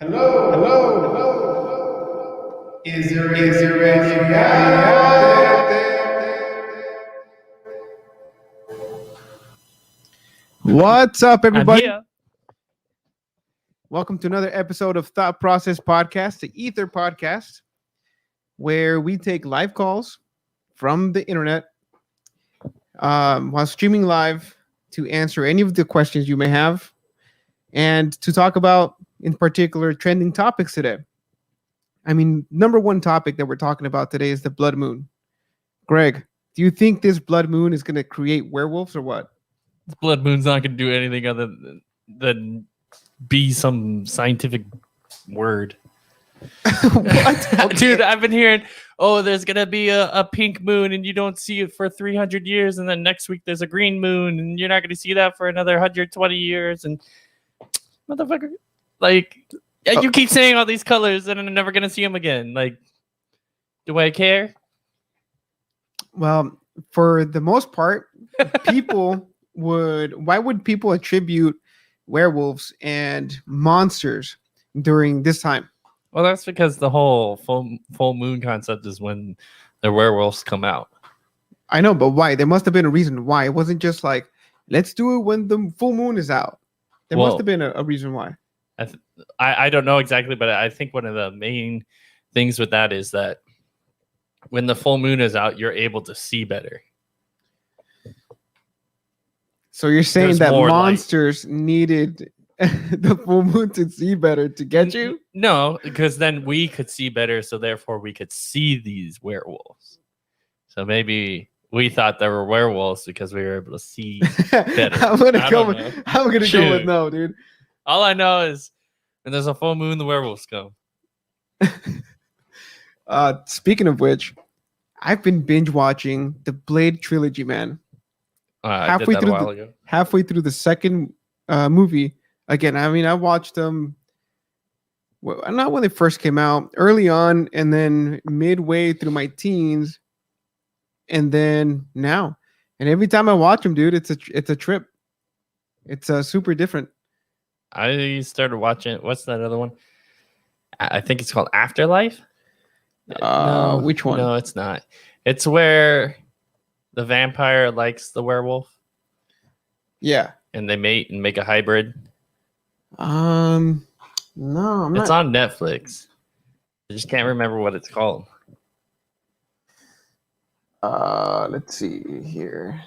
Hello, hello, hello. Is there any guy out there? What's up, I'm everybody? here. Welcome to another episode of Thought Process Podcast, the Ether Podcast, where we take live calls from the internet while streaming live to answer any of the questions you may have and to talk about, in particular, trending topics today. I mean, number one topic that we're talking about today is the blood moon. Greg, do you think this blood moon is going to create werewolves or what? This blood moon's not going to do anything other than be some scientific word. What? Okay. Dude, I've been hearing, oh, there's going to be a pink moon and you don't see it for 300 years. And then next week there's a green moon and you're not going to see that for another 120 years. And motherfucker, like, you keep saying all these colors and I'm never going to see them again. Like, do I care? Well, for the most part, why would people attribute werewolves and monsters during this time? Well, that's because the whole full moon concept is when the werewolves come out. I know, but why? There must have been a reason why. It wasn't just like, let's do it when the full moon is out. There must have been a reason why. I don't know exactly, but I think one of the main things with that is that when the full moon is out, you're able to see better. So you're saying There's that more monsters needed the full moon to see better to get you? No, because then we could see better, so therefore we could see these werewolves. So maybe we thought there were werewolves because we were able to see better. I'm gonna go with no, dude. All I know is when there's a full moon, the werewolves come. Speaking of which, I've been binge watching the Blade trilogy, man. I did that a while ago. Halfway through the second movie. Again, I mean, I watched them not when they first came out, early on, and then midway through my teens, and then now. And every time I watch them, dude, it's a trip. It's super different. I started watching. What's that other one? I think it's called Afterlife. No, which one? No, it's not. It's where the vampire likes the werewolf. Yeah. And they mate and make a hybrid. No, I'm not. It's on Netflix. I just can't remember what it's called. Let's see here.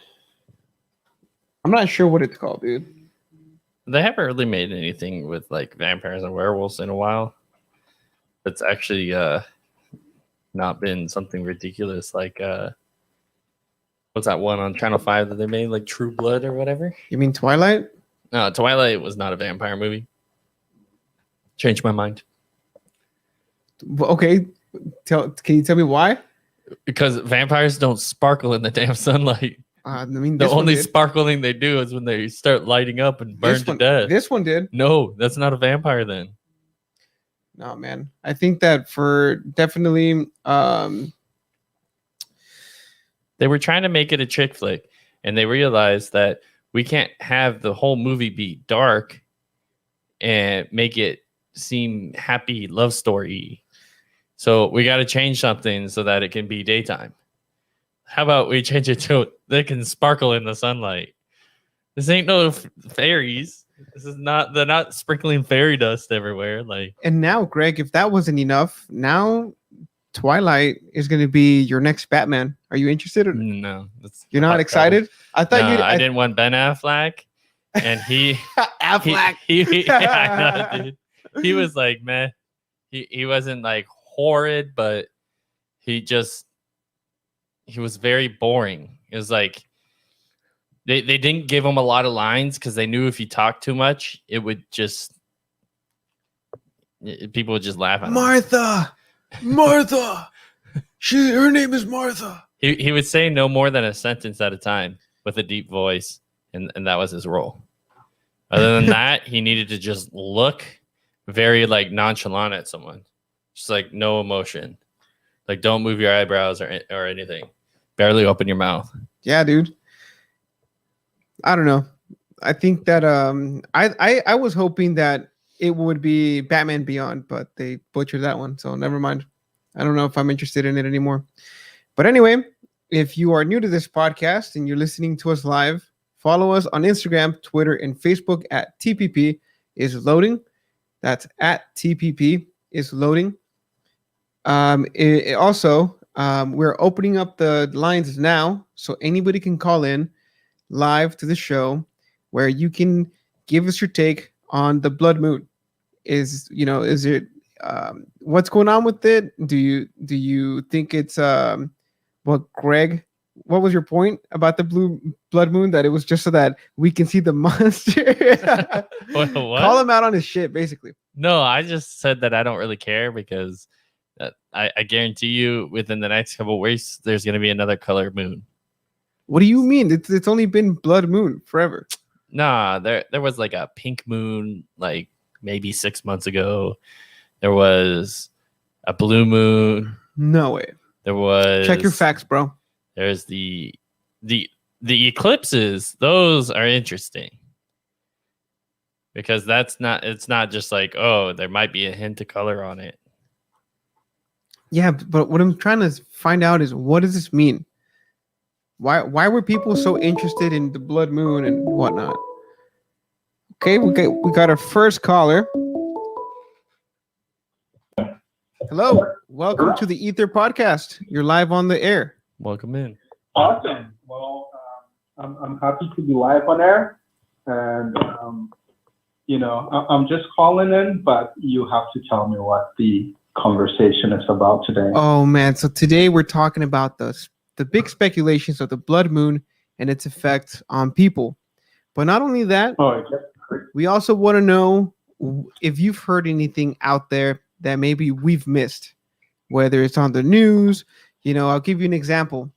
I'm not sure what it's called, dude. They haven't really made anything with like vampires and werewolves in a while. It's actually not been something ridiculous like what's that one on Channel 5 that they made, like True Blood or whatever? You mean Twilight? No, Twilight was not a vampire movie. Changed my mind. Okay, can you tell me why? Because vampires don't sparkle in the damn sunlight. I mean, the only sparkling they do is when they start lighting up and burn to death. This one did. No, that's not a vampire then. No, man. I think that for definitely they were trying to make it a chick flick, and they realized that we can't have the whole movie be dark and make it seem happy love story. So we got to change something so that it can be daytime. How about we change it to they can sparkle in the sunlight? This ain't no fairies. This is not. They're not sprinkling fairy dust everywhere. Like, and now, Greg, if that wasn't enough, now Twilight is going to be your next Batman. Are you interested? No, you're not excited. I thought I didn't want Ben Affleck, and he Affleck. Yeah, dude. He was like, man, he wasn't like horrid, but he was very boring. It was like they didn't give him a lot of lines because they knew if he talked too much, it would just people would just laugh at him. Martha, her name is Martha. He would say no more than a sentence at a time with a deep voice, and that was his role. Other than that, he needed to just look very like nonchalant at someone, just like no emotion, like don't move your eyebrows or anything, barely open your mouth. Yeah, dude. I don't know. I think that I was hoping that it would be Batman Beyond, but they butchered that one, so never mind. I don't know if I'm interested in it anymore. But anyway, if you are new to this podcast and you're listening to us live, follow us on Instagram, Twitter, and Facebook at TPP is loading. That's at TPP is loading. We're opening up the lines now, so anybody can call in live to the show, where you can give us your take on the blood moon. Is it what's going on with it? Do you think it's Greg? What was your point about the blue blood moon? That it was just so that we can see the monster. What? Call him out on his shit, basically. No, I just said that I don't really care because I guarantee you within the next couple of weeks there's going to be another color moon. What do you mean? It's only been blood moon forever. Nah, there was like a pink moon like maybe 6 months ago. There was a blue moon. No way. There was. Check your facts, bro. There's the eclipses. Those are interesting because it's not just like, oh, there might be a hint of color on it. Yeah, but what I'm trying to find out is, what does this mean? Why were people so interested in the blood moon and whatnot? Okay, we got our first caller. Hello, welcome to the Ether Podcast. You're live on the air. Welcome in. Awesome. Well, I'm happy to be live on air, and I'm just calling in, but you have to tell me what the conversation is about today. Oh man, so today we're talking about the big speculations of the blood moon and its effects on people. But not only that, we also want to know if you've heard anything out there that maybe we've missed, whether it's on the news. I'll give you an example.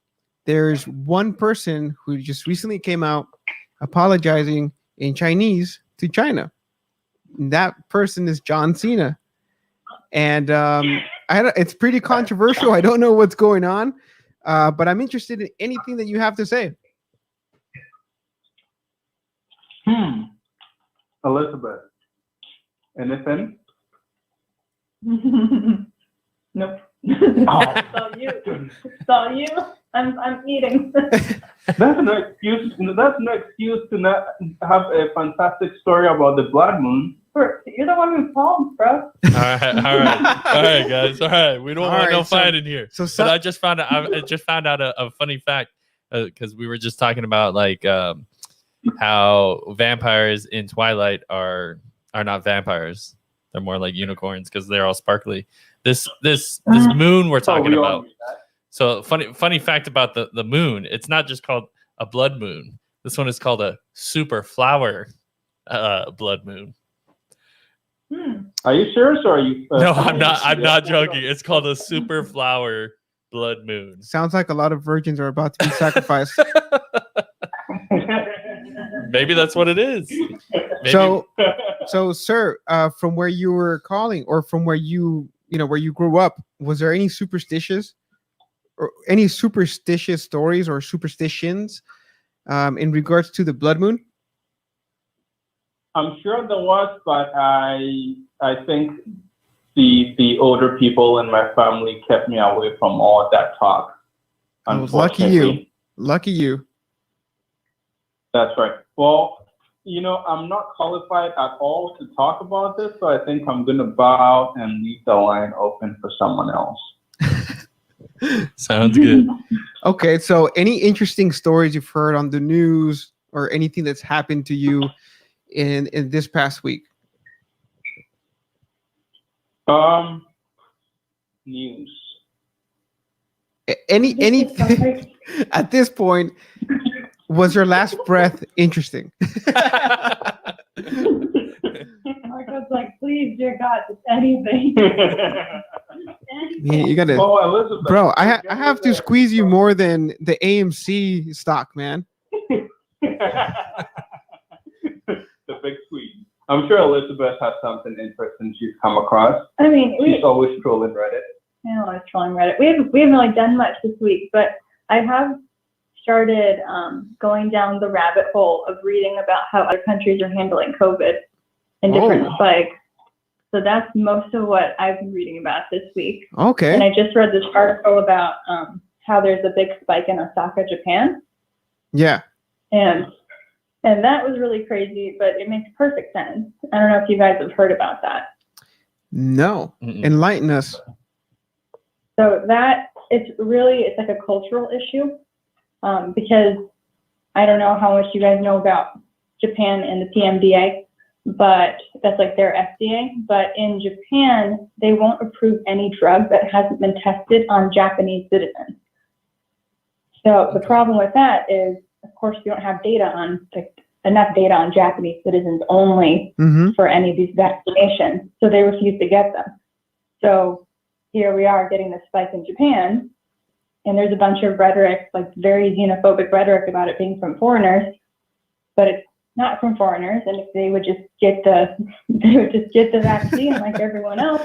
There's one person who just recently came out apologizing in Chinese to China. That person is John Cena. And it's pretty controversial. I don't know what's going on, but I'm interested in anything that you have to say. Elizabeth, anything? Nope. Oh. It's all you. It's all you. I'm eating. That's no excuse. That's no excuse to not have a fantastic story about the blood moon. You're the one who called, bro. All right, guys. All right, we don't want no fight in here. But I just found out a funny fact because we were just talking about like how vampires in Twilight are not vampires. They're more like unicorns because they're all sparkly. This moon we're talking about. So funny fact about the moon. It's not just called a blood moon. This one is called a super flower blood moon. Are you serious, or are you? No, I'm not. I'm not joking. It's called a super flower blood moon. Sounds like a lot of virgins are about to be sacrificed. Maybe that's what it is. Maybe. So, sir, from where you were calling, or from where you grew up, was there any superstitious stories or superstitions in regards to the blood moon? I'm sure there was, but I think the older people in my family kept me away from all that talk. Lucky you. Lucky you. That's right. Well, I'm not qualified at all to talk about this, so I think I'm going to bow out and leave the line open for someone else. Sounds good. Okay, so any interesting stories you've heard on the news or anything that's happened to you in this past week? News. Anything at this point? Was your last breath interesting? Marco's like, please, dear God, just anything. Yeah, you gotta. Oh, Elizabeth. Bro, I have to squeeze you more than the AMC stock, man. The big squeeze. I'm sure Elizabeth has something interesting she's come across. I mean, she's always trolling Reddit. I was trolling Reddit. We haven't really done much this week, but I have started going down the rabbit hole of reading about how other countries are handling COVID in different So that's most of what I've been reading about this week. Okay. And I just read this article about how there's a big spike in Osaka, Japan. Yeah. And that was really crazy, but it makes perfect sense. I don't know if you guys have heard about that. No. Enlighten us. So that it's like a cultural issue, because I don't know how much you guys know about Japan and the PMDA, but that's like their FDA. But in Japan, they won't approve any drug that hasn't been tested on Japanese citizens. So the problem with that is, of course, you don't have enough data on Japanese citizens only for any of these vaccinations. So they refuse to get them. So here we are getting this spike in Japan, and there's a bunch of rhetoric, like very xenophobic rhetoric about it being from foreigners, but it's not from foreigners. And if they would just get the vaccine like everyone else,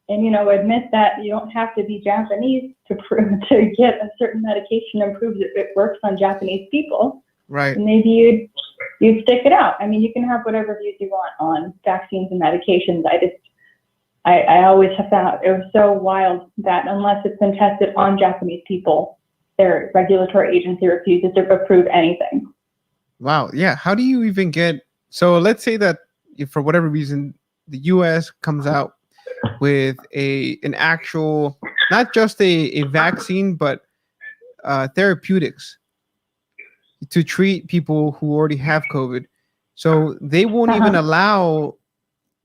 and admit that you don't have to be Japanese to get a certain medication and prove that it works on Japanese people. Right. Maybe you'd stick it out. I mean, you can have whatever views you want on vaccines and medications. I always have found it was so wild that unless it's been tested on Japanese people, their regulatory agency refuses to approve anything. Wow. Yeah. How do you even so let's say that if for whatever reason the US comes out with an actual, not just a vaccine, but therapeutics to treat people who already have COVID. So they won't even allow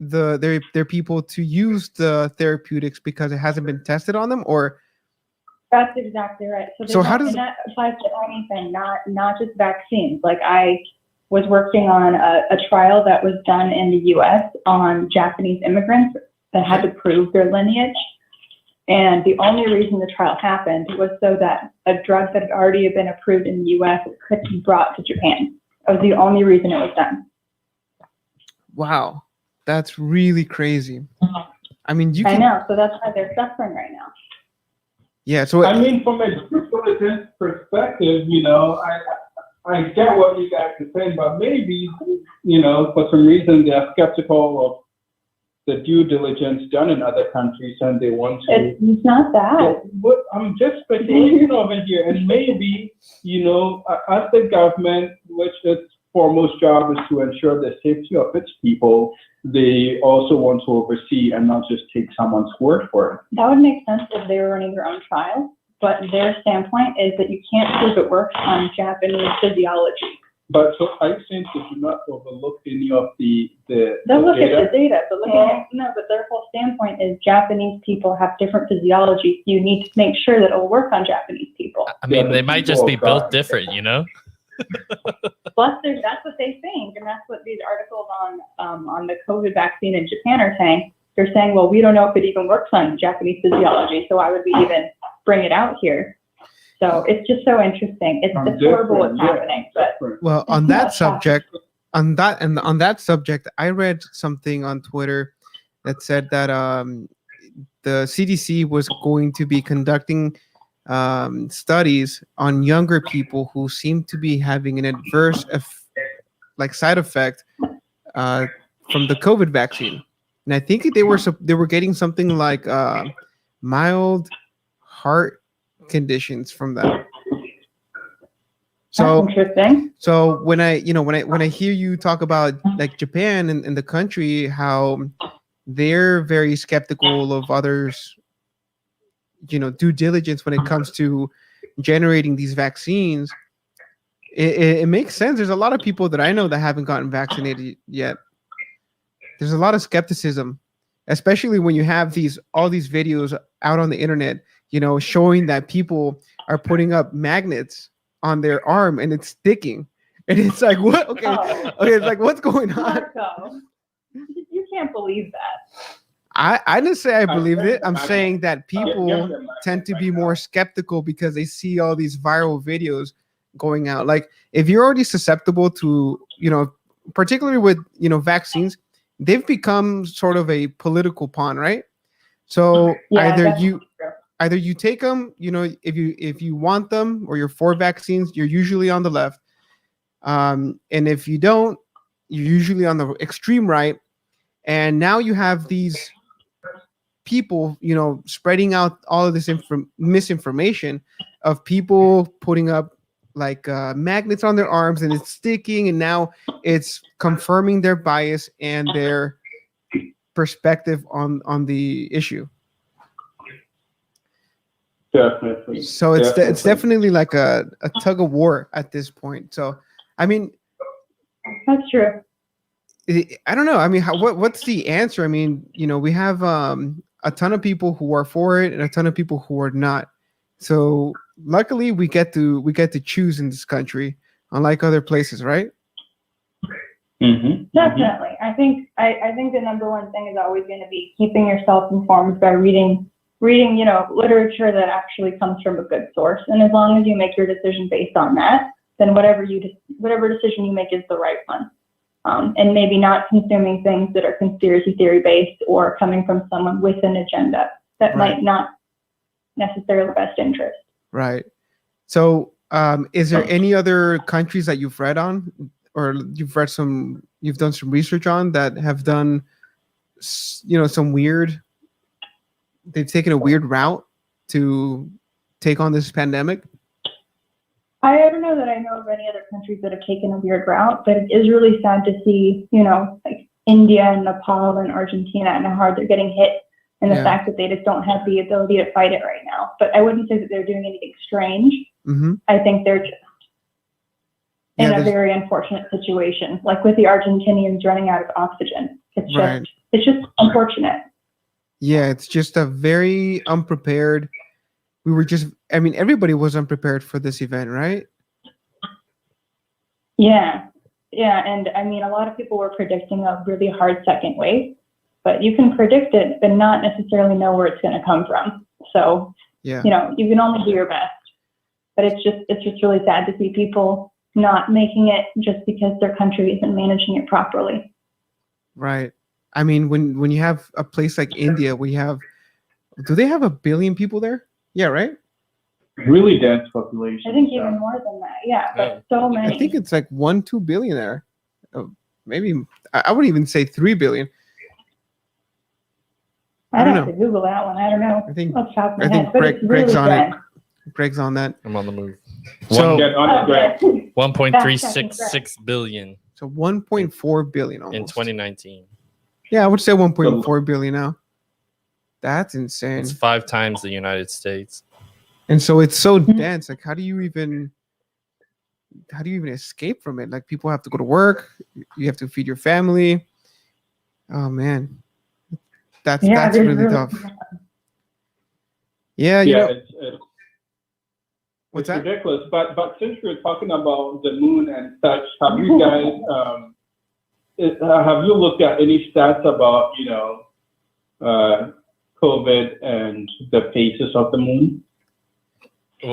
their people to use the therapeutics because it hasn't been tested on them, or that's exactly right. So how does and that applies to anything, not just vaccines. Like I was working on a trial that was done in the US on Japanese immigrants that had to prove their lineage. And the only reason the trial happened was so that a drug that had already been approved in the US could be brought to Japan. That was the only reason it was done. Wow. That's really crazy. I mean, I know, so that's why they're suffering right now. Yeah, so I mean, from a due diligence perspective, I get what you guys are saying, but maybe, for some reason they're skeptical of the due diligence done in other countries, and they want to. It's not that. But I'm just speculating over here, and maybe, as the government, which its foremost job is to ensure the safety of its people, they also want to oversee and not just take someone's word for it. That would make sense if they were running their own trial, but their standpoint is that you can't prove it works on Japanese physiology. But so I think they do not overlook any of the They'll look data. at the data, but but their whole standpoint is Japanese people have different physiology. You need to make sure that it'll work on Japanese people. I mean, they might just be built different, Plus, that's what they think, and that's what these articles on the COVID vaccine in Japan are saying. They're saying, well, we don't know if it even works on Japanese physiology, so why would we even bring it out here? So it's just so interesting. It's horrible what's happening. But well, on that subject, on that subject, I read something on Twitter that said that the CDC was going to be conducting studies on younger people who seem to be having an adverse side effect from the COVID vaccine, and I think they were getting something like mild heart conditions from that. So that's interesting. So when I hear you talk about like Japan and the country, how they're very skeptical of others, due diligence when it comes to generating these vaccines, it makes sense. There's a lot of people that I know that haven't gotten vaccinated yet. There's a lot of skepticism, especially when you have all these videos out on the internet, showing that people are putting up magnets on their arm and it's sticking. And it's like, what? Okay. Okay. It's like, what's going on? Marco, you can't believe that. I didn't say I believed it. I'm saying that people tend to be more skeptical because they see all these viral videos going out. Like if you're already susceptible to, particularly with, vaccines, they've become sort of a political pawn, right? So either you take them, if you want them or you're for vaccines, you're usually on the left. And if you don't, you're usually on the extreme right. And now you have these people, spreading out all of this misinformation of people putting up like magnets on their arms, and it's sticking, and now it's confirming their bias and their perspective on the issue. Definitely. So it's definitely like a tug of war at this point. So I mean, That's true. I don't know. I mean, what's the answer? I mean, we have a ton of people who are for it and a ton of people who are not. So luckily, we get to choose in this country, unlike other places, right? Definitely. I think the number one thing is always going to be keeping yourself informed by reading, literature that actually comes from a good source. And as long as you make your decision based on that, then whatever decision you make is the right one. And maybe not consuming things that are conspiracy theory based or coming from someone with an agenda that might not necessarily best interest. Right. So, is there any other countries that you've read on, or you've done some research on that have done, some weird? They've taken a weird route to take on this pandemic. I don't know that I know of any other countries that have taken a weird route, but it is really sad to see, like India and Nepal and Argentina and how hard they're getting hit, and the fact that they just don't have the ability to fight it right now. But I wouldn't say that they're doing anything strange. I think they're just in a very unfortunate situation, like with the Argentinians running out of oxygen. It's just unfortunate. Yeah, it's just a very unprepared. Everybody was unprepared for this event, right? Yeah. And a lot of people were predicting a really hard second wave, but you can predict it, but not necessarily know where it's going to come from. So, you can only do your best, but it's just really sad to see people not making it just because their country isn't managing it properly. Right. I mean, when you have a place like India, do they have 1 billion people there? Yeah, right? Really dense population. I think even more than that. Yeah, but so many. I think it's like 1-2 billion there. Oh, maybe I would even say 3 billion. I'd have to Google that one. I don't know. I think Greg's on it. Greg's on that. I'm on the move. So 1.366 billion. So 1.4 billion almost. In 2019. Yeah, I would say 1.4 billion now. That's insane. It's 5 times the United States. And so it's so dense. Like, how do you even escape from it? Like, people have to go to work. You have to feed your family. Oh man, that's really tough. Yeah, it's ridiculous. But since we're talking about the moon and such, have you guys have you looked at any stats about COVID and the phases of the moon?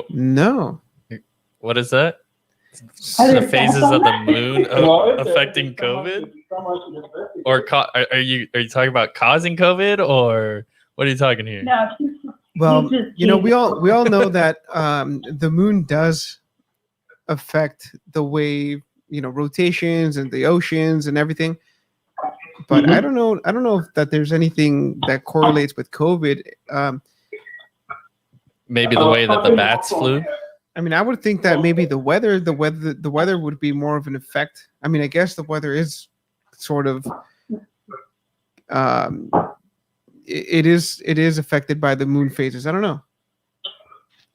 No. What is that? The phases of the moon affecting COVID? Or are you talking about causing COVID, or what are you talking here? No. Well, we all know that the moon does affect the way rotations and the oceans and everything. But I don't know if that there's anything that correlates with COVID. Maybe the way that the bats flew. I mean, I would think that maybe the weather would be more of an effect. I mean, I guess the weather is sort of it is affected by the moon phases. I don't know.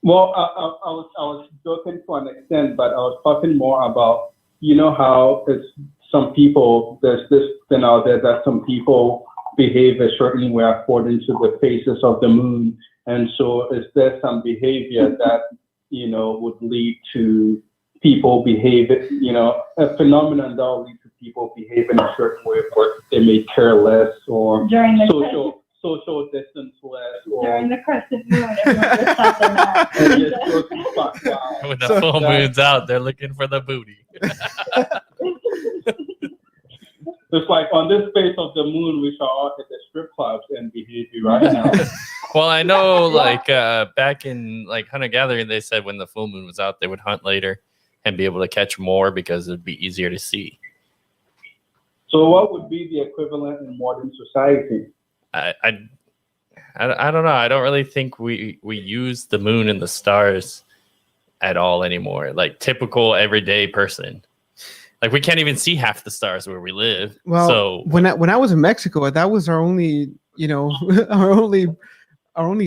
Well, I was joking to an extent, but I was talking more about how it's some people, there's this thing out there that some people behave a certain way according to the phases of the moon. And so is there some behavior that, would lead to people behave, a phenomenon that will lead to people behave in a certain way where they may care less or social distance less. Or during the crescent moon, everyone just has their mask. When the full moon's out, they're looking for the booty. It's like on this phase of the moon, we shall all hit the strip clubs and behave right now. Well, I know, back in hunter gathering, they said when the full moon was out, they would hunt later and be able to catch more because it would be easier to see. So what would be the equivalent in modern society? I don't know. I don't really think we use the moon and the stars at all anymore. Like typical everyday person. Like we can't even see half the stars where we live. Well, so when I was in Mexico, that was our only, our only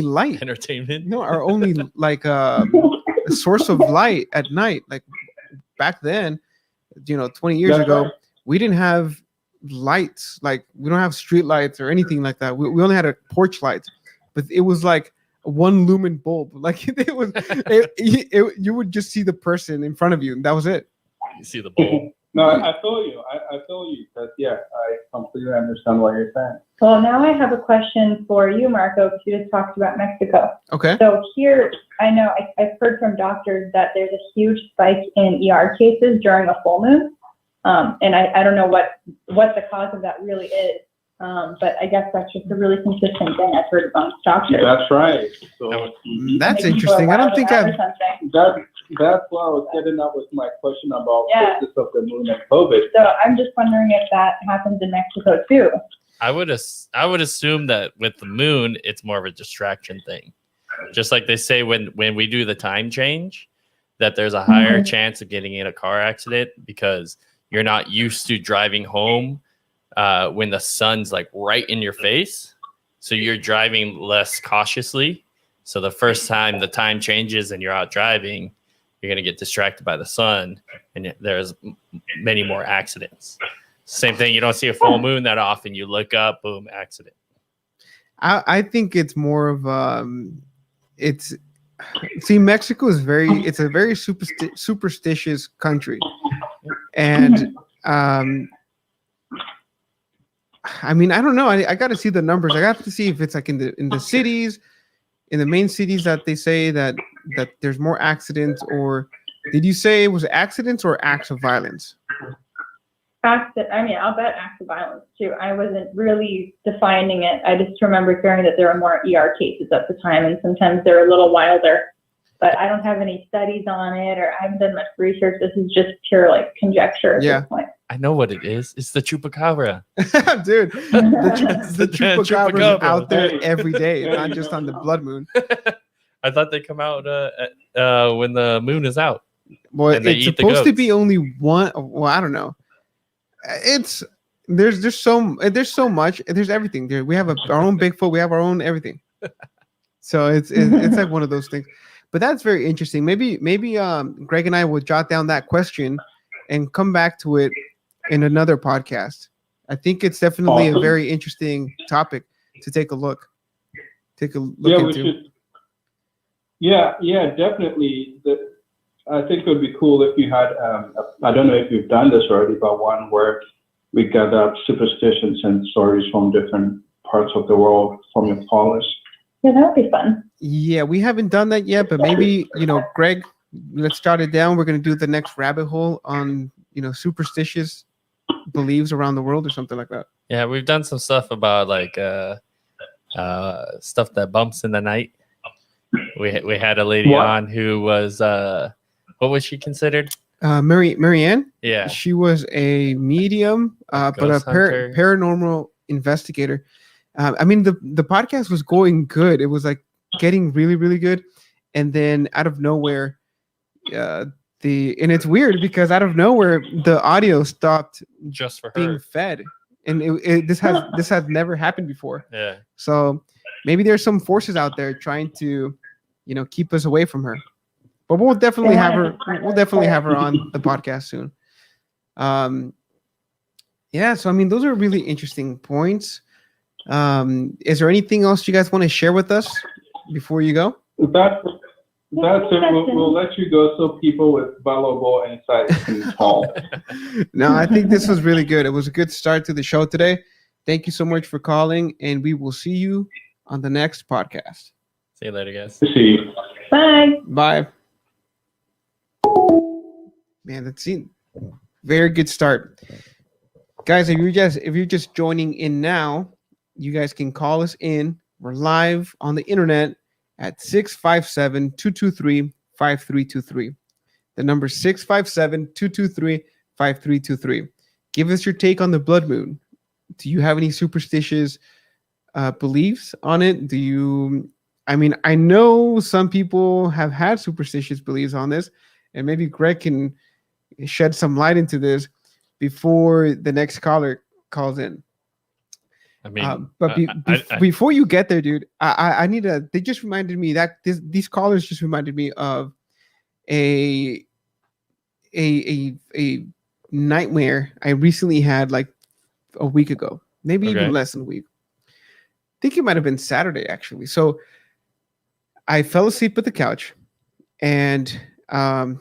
light. entertainment. No, our only like source of light at night. Like back then, 20 years That's ago, right. we didn't have lights. Like we don't have street lights or anything like that. We only had a porch light, but it was like a one lumen bulb. Like it was, you would just see the person in front of you, and that was it. You see the bowl. No, I feel you. I feel you. Because I completely understand what you're saying. Well, now I have a question for you, Marco, because you just talked about Mexico. Okay. So here, I know I've heard from doctors that there's a huge spike in ER cases during a full moon. And I don't know what the cause of that really is. But I guess that's just a really consistent thing I've heard amongst doctors. That's right. So That's Maybe interesting. I don't think or I've. something. that's why I was getting up with my question about Yeah. phases of the moon and COVID. So I'm just wondering if that happens in Mexico too. I would assume that with the moon, it's more of a distraction thing. Just like they say when we do the time change, that there's a higher chance of getting in a car accident because you're not used to driving home when the sun's like right in your face. So you're driving less cautiously. So the first time the time changes and you're out driving, you're going to get distracted by the sun, and there's many more accidents. Same thing. You don't see a full moon that often. You look up, boom, accident. I think it's more of Mexico is it's a very superstitious country, and I mean, I don't know. I got to see the numbers. I got to see if it's like in the cities, in the main cities that they say that there's more accidents, or did you say it was accidents or acts of violence? I'll bet acts of violence too. I wasn't really defining it. I just remember hearing that there were more ER cases at the time, and sometimes they're a little wilder. But I don't have any studies on it, or I haven't done much research. This is just pure like conjecture at this point. I know what it is. It's the chupacabra. Dude, the chupacabra is chupacabra. out there every day, not just on the blood moon. I thought they come out when the moon is out. Well, And they it's eat the supposed to goats. be only one. Well, I don't know. There's so much. There's everything. There we have our own Bigfoot. We have our own everything. So it's like one of those things. But that's very interesting. Maybe Greg and I will jot down that question and come back to it in another podcast. I think it's definitely a very interesting topic to take a look into. We should. Yeah, definitely. I think it would be cool if you had. I don't know if you've done this already, but one where we gather superstitions and stories from different parts of the world from your callers. Yeah, that would be fun. Yeah, we haven't done that yet, but maybe, Greg, let's jot it down. We're going to do the next rabbit hole on, superstitious beliefs around the world or something like that. Yeah, we've done some stuff about like stuff that bumps in the night. We had a lady on who was what was she considered? Marianne. Yeah, she was a medium, but a hunter. paranormal investigator. I mean, the podcast was going good. It was like getting really, really good, and then out of nowhere, and it's weird because out of nowhere the audio stopped just for being her. fed, and this has never happened before. Yeah. So maybe there's some forces out there trying to, keep us away from her. But we'll definitely have her. We'll definitely have her on the podcast soon. Yeah. So I mean, those are really interesting points. Is there anything else you guys want to share with us before you go? That's it. We'll let you go so people with valuable insights can call. No, I think this was really good. It was a good start to the show today. Thank you so much for calling, and we will see you on the next podcast. See you later, guys. See you. Bye. Bye. Man, that's it. Very good start. Guys, if you're just joining in now, you guys can call us in. We're live on the internet at 657-223-5323. The number 657-223-5323. give us your take on the blood moon. Do you have any superstitious beliefs on it? Do you? I mean, I know some people have had superstitious beliefs on this, and maybe Greg can shed some light into this before the next caller calls in. I mean, Before you get there, dude, I need to. They just reminded me that these callers just reminded me of a a nightmare I recently had like a week ago, maybe even less than a week. I think it might have been Saturday actually. So I fell asleep at the couch, and I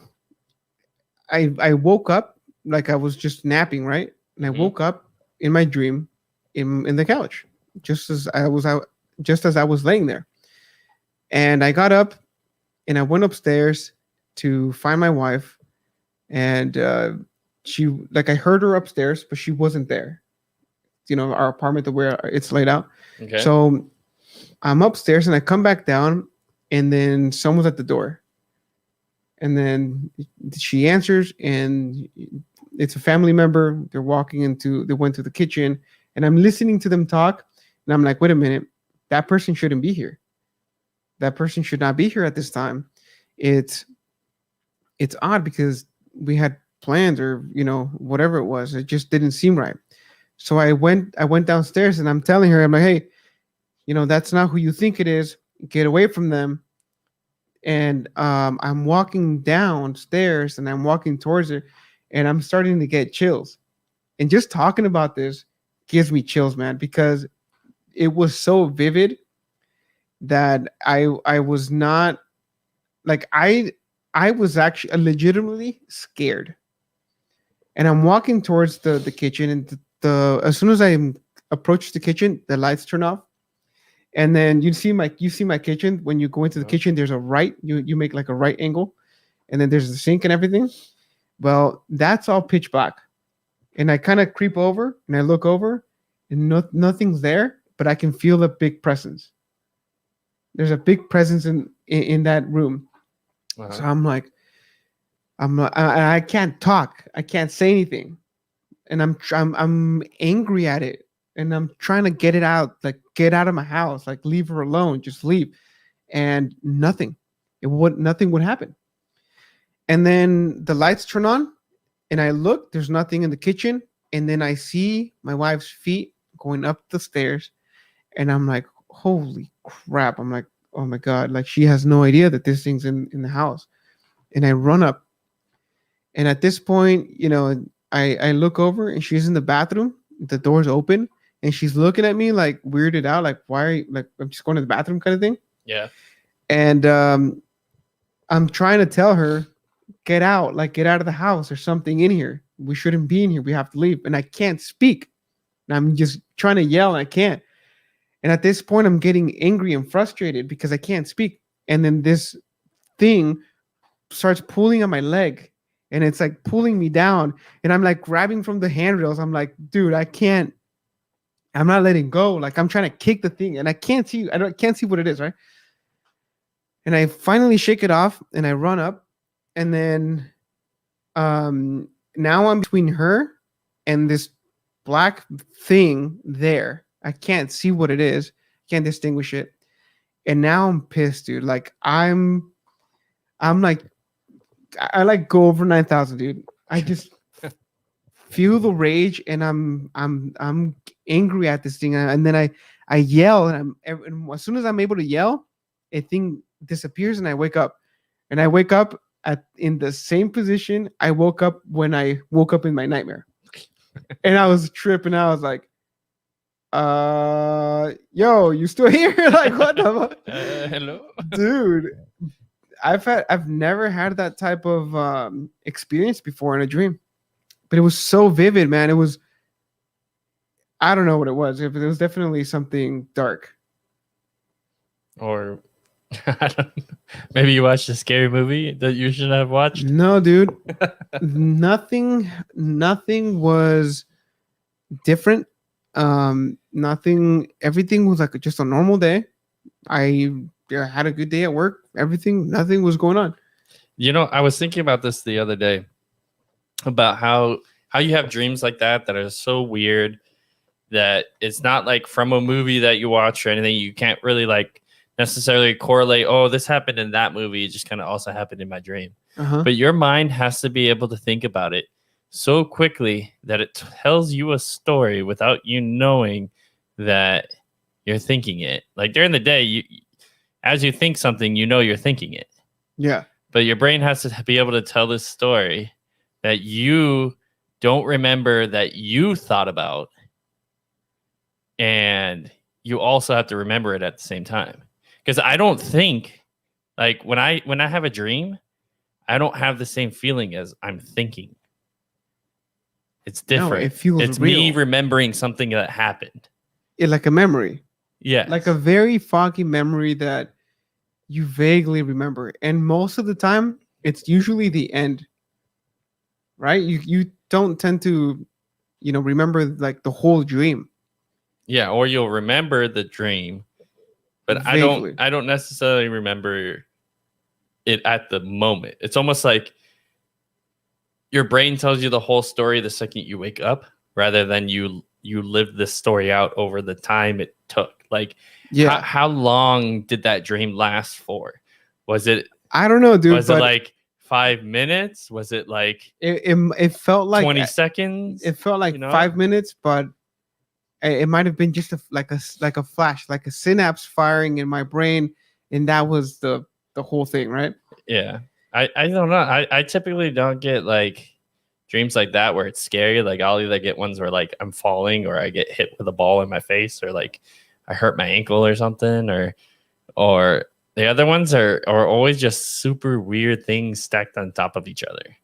woke up like I was just napping, right? And I woke up in my dream in the couch, just as I was laying there. And I got up and I went upstairs to find my wife, and she, like, I heard her upstairs, but she wasn't there. You know, our apartment, the where it's laid out. Okay. So I'm upstairs and I come back down, and then someone's at the door. And then she answers, and it's a family member. They went to the kitchen, and I'm listening to them talk. And I'm like, wait a minute, that person shouldn't be here. That person should not be here at this time. It's odd because we had plans, or, you know, whatever it was. It just didn't seem right. So I went downstairs, and I'm telling her, I'm like, hey, you know, that's not who you think it is. Get away from them. And I'm walking downstairs, and I'm walking towards her, and I'm starting to get chills. And just talking about this gives me chills, man, because it was so vivid that I was not, like, I was actually legitimately scared. And I'm walking towards the kitchen, and as soon as I approach the kitchen, the lights turn off. And then you see my kitchen. When you go into the kitchen, there's a right, you make like a right angle, and then there's the sink and everything. Well, that's all pitch black. And I kind of creep over, and I look over, and nothing's there, but I can feel a big presence. There's a big presence in that room. Uh-huh. So I'm like, I can't talk. I can't say anything. And I'm angry at it. And I'm trying to get it out, like, get out of my house, like, leave her alone, just leave. And nothing would happen. And then the lights turn on, and I look, there's nothing in the kitchen. And then I see my wife's feet going up the stairs, and I'm like, holy crap. I'm like, oh my God, like, she has no idea that this thing's in the house. And I run up. And at this point, you know, I look over, and she's in the bathroom. The door's open. And she's looking at me like weirded out, like, why are you, like, I'm just going to the bathroom kind of thing. Yeah. And I'm trying to tell her, get out of the house. There's something in here. We shouldn't be in here. We have to leave. And I can't speak. And I'm just trying to yell, and I can't. And at this point, I'm getting angry and frustrated because I can't speak. And then this thing starts pulling on my leg, and it's like pulling me down. And I'm like grabbing from the handrails. I'm like, dude, I can't. I'm not letting go. Like, I'm trying to kick the thing, and I can't see what it is, right? And I finally shake it off, and I run up, and then now I'm between her and this black thing there. I can't see what it is. Can't distinguish it. And now I'm pissed, dude. Like, I'm like, I like go over 9,000, dude. I just feel the rage, and I'm angry at this thing, and then I yell, and as soon as I'm able to yell, a thing disappears, and I wake up, in the same position I woke up when I woke up in my nightmare. And I was tripping. I was like, yo, you still here? Like, what the fuck? Hello, dude. I've never had that type of experience before in a dream. But it was so vivid, man. It was, I don't know what it was. It was definitely something dark. Or I don't know. Maybe you watched a scary movie that you should have watched. No, dude. Nothing was different. Everything was like just a normal day. I had a good day at work. Nothing was going on. You know, I was thinking about this the other day, about how how you have dreams like that are so weird that it's not like from a movie that you watch or anything. You can't really like necessarily correlate, oh, this happened in that movie. It just kind of also happened in my dream. Uh-huh. But your mind has to be able to think about it so quickly that it tells you a story without you knowing that you're thinking it. Like during the day, as you think something, you know you're thinking it. Yeah. But your brain has to be able to tell this story that you don't remember that you thought about. And you also have to remember it at the same time. Because I don't think, like when I have a dream, I don't have the same feeling as I'm thinking. It's different. No, it feels it's real. me remembering something that happened. Yeah, like a memory. Yeah. Like a very foggy memory that you vaguely remember. And most of the time, it's usually the end. Right? You don't tend to, remember like the whole dream. Yeah, or you'll remember the dream, but Vaguely. I don't necessarily remember it at the moment. It's almost like your brain tells you the whole story the second you wake up, rather than you live this story out over the time it took. Like, Yeah. how long did that dream last for? Was it? I don't know, dude. Was it like 5 minutes? Was it like it felt like 20 seconds? It felt like 5 minutes, but it might have been just like a flash, like a synapse firing in my brain, and that was the whole thing, right? Yeah. I don't know. I typically don't get like dreams like that where it's scary. Like I'll either get ones where like I'm falling, or I get hit with a ball in my face, or like I hurt my ankle or something, or the other ones are always just super weird things stacked on top of each other.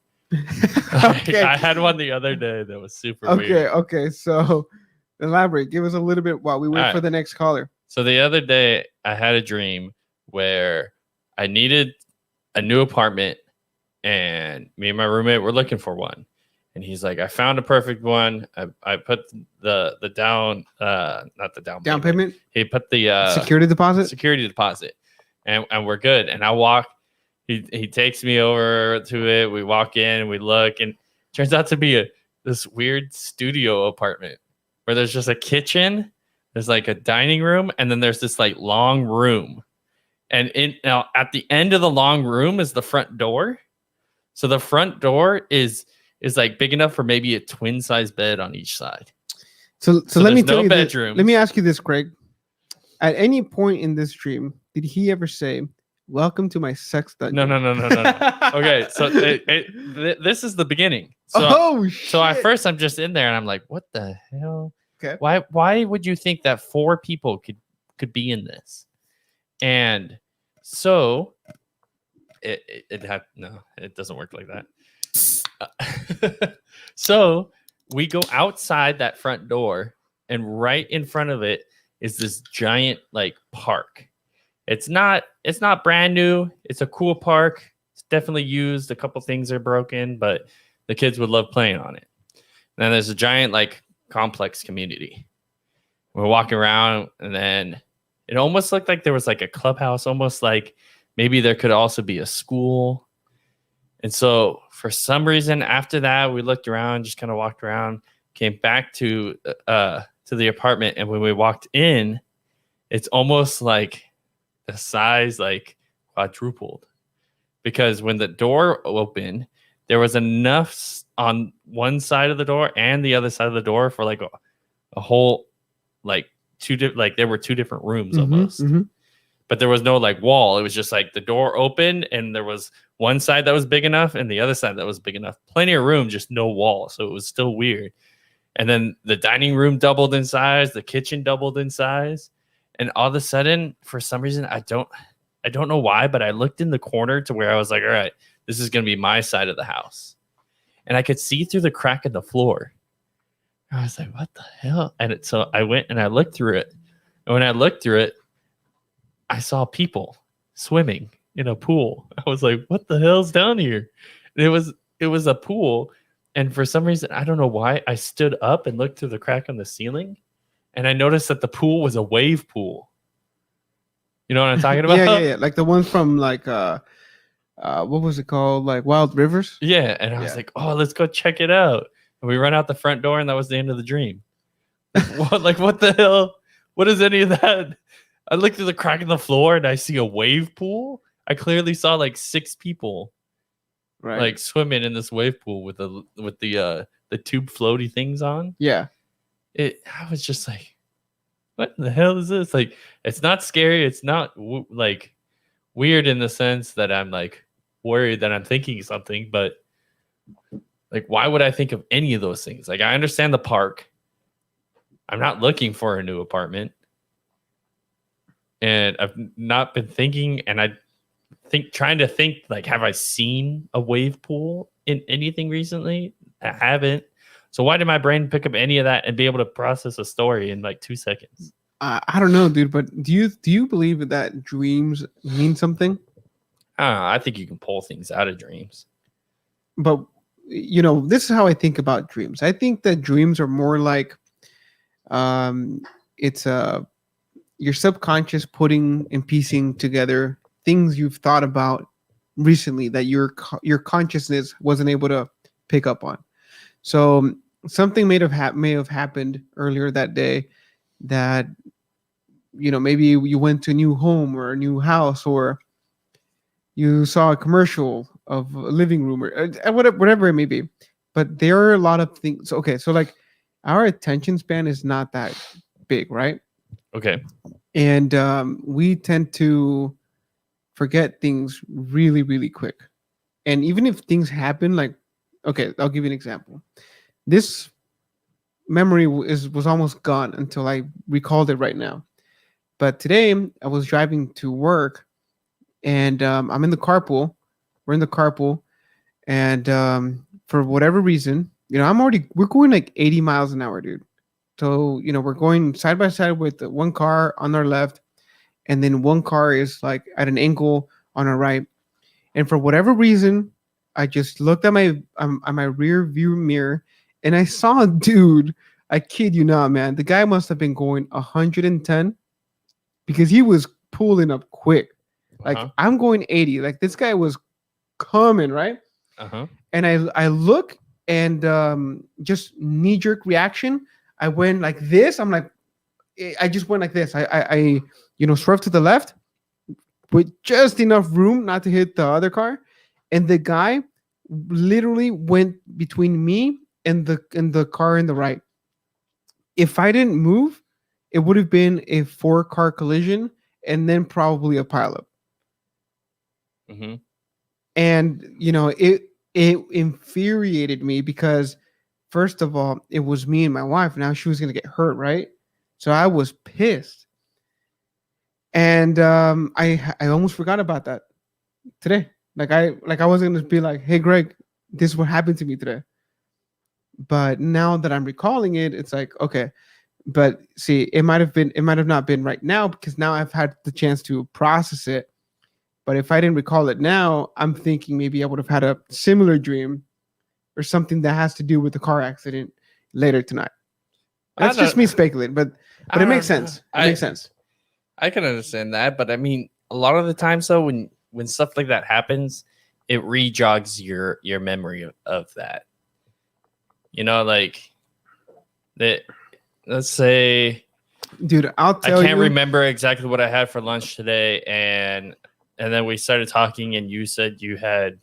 Okay. I had one the other day that was super weird. Okay. So elaborate. Give us a little bit while we wait All for right. the next caller. So the other day I had a dream where I needed a new apartment, and me and my roommate were looking for one. And he's like, I found a perfect one. I put the down, not the down payment. He put the security deposit, and we're good. And I walk. He takes me over to it. We walk in, we look, and it turns out to be this weird studio apartment where there's just a kitchen, there's like a dining room, and then there's this like long room. And now at the end of the long room is the front door. So the front door is like big enough for maybe a twin size bed on each side. So let me tell you bedrooms. Let me ask you this, Craig. At any point in this dream, did he ever say, "Welcome to my sex dungeon"? No. Okay, so this is the beginning. So, shit. So at first I'm just in there and I'm like, what the hell? Okay. Why would you think that 4 people could be in this? And so it doesn't work like that. So we go outside that front door, and right in front of it is this giant like park. It's not brand new. It's a cool park. It's definitely used. A couple things are broken, but the kids would love playing on it. And then there's a giant like complex community. We're walking around, and then it almost looked like there was like a clubhouse, almost like maybe there could also be a school. And so for some reason after that, we looked around, just kind of walked around, came back to the apartment. And when we walked in, it's almost like the size like quadrupled, because when the door opened, there was enough on one side of the door and the other side of the door for like a whole like there were 2 different rooms almost. Mm-hmm. But there was no like wall. It was just like the door opened, and there was one side that was big enough and the other side that was big enough. Plenty of room, just no wall. So it was still weird. And then the dining room doubled in size, the kitchen doubled in size. And all of a sudden, for some reason, I don't know why, but I looked in the corner to where I was like, all right, this is going to be my side of the house. And I could see through the crack in the floor. I was like, what the hell? And so I went and I looked through it. And when I looked through it, I saw people swimming in a pool. I was like, what the hell's down here? And it was a pool. And for some reason, I don't know why, I stood up and looked through the crack on the ceiling. And I noticed that the pool was a wave pool. You know what I'm talking about? Yeah. Like the one from like what was it called? Like Wild Rivers? Yeah. And I was like, oh, let's go check it out. We run out the front door, and that was the end of the dream. What? Like, what the hell? What is any of that? I look through the crack in the floor, and I see a wave pool. I clearly saw like 6 people Right. like swimming in this wave pool with the tube floaty things on. Yeah. I was just like, what the hell is this? Like, it's not scary. It's not like weird in the sense that I'm like worried that I'm thinking something, but like, why would I think of any of those things? Like, I understand the park. I'm not looking for a new apartment. And I've not been thinking, and trying to think, like, have I seen a wave pool in anything recently? I haven't. So why did my brain pick up any of that and be able to process a story in like 2 seconds? I don't know, dude, but do you believe that dreams mean something? I think you can pull things out of dreams. But this is how I think about dreams. I think that dreams are more like it's your subconscious putting and piecing together things you've thought about recently that your consciousness wasn't able to pick up on. So something may have happened earlier that day that maybe you went to a new home or a new house, or you saw a commercial of a living room, or whatever it may be. But there are a lot of things. Okay, so like our attention span is not that big, right? Okay. And we tend to forget things really, really quick. And even if things happen, like, okay, I'll give you an example. This memory was almost gone until I recalled it right now. But today I was driving to work, and I'm in the carpool. We're in the carpool, and for whatever reason, we're going like 80 miles an hour, dude. So we're going side by side with one car on our left, and then one car is like at an angle on our right. And for whatever reason, I just looked at my rear view mirror, and I saw a dude. I kid you not, man. The guy must have been going 110 because he was pulling up quick. Like, I'm going 80. Like, this guy was coming, right? And I look, and just knee-jerk reaction, I went like this. I'm like, I just went like this. I swerved to the left with just enough room not to hit the other car. And the guy literally went between me and the car in the right. If I didn't move, it would have been a 4-car collision and then probably a pileup. And it infuriated me because, first of all, it was me and my wife. Now she was gonna get hurt, right? So I was pissed, and I almost forgot about that today. Like I was gonna be like, "Hey, Greg, this is what happened to me today." But now that I'm recalling it, it's like, okay. But see, it might have not been right now because now I've had the chance to process it. But if I didn't recall it now, I'm thinking maybe I would have had a similar dream or something that has to do with the car accident later tonight. That's just me speculating, but it makes sense. It makes sense. I can understand that, but I mean, a lot of the times, though, when stuff like that happens, it rejogs your memory of that. Like that. Let's say, dude, I can't remember exactly what I had for lunch today, and then we started talking, and you said you had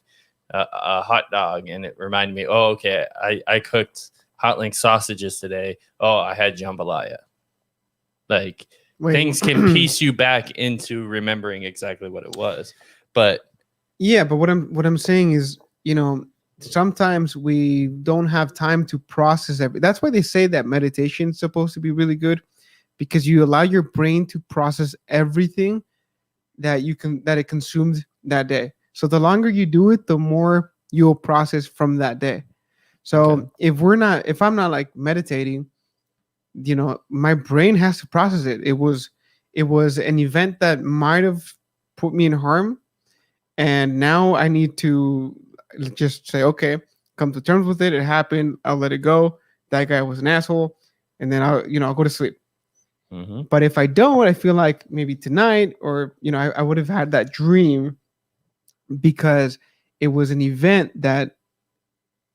a hot dog, and it reminded me, oh, okay, I cooked hot link sausages today. Oh, I had jambalaya. Like, things can piece you back into remembering exactly what it was. But yeah, but what I'm saying is, sometimes we don't have time to process everything. That's why they say that meditation is supposed to be really good, because you allow your brain to process everything that it consumed that day. So the longer you do it, the more you'll process from that day. So if I'm not like meditating, my brain has to process it. It was an event that might have put me in harm, and now I need to just say, okay, come to terms with it. It happened. I'll let it go. That guy was an asshole, and then I'll go to sleep. But if I don't, I feel like maybe tonight, or I would have had that dream because it was an event that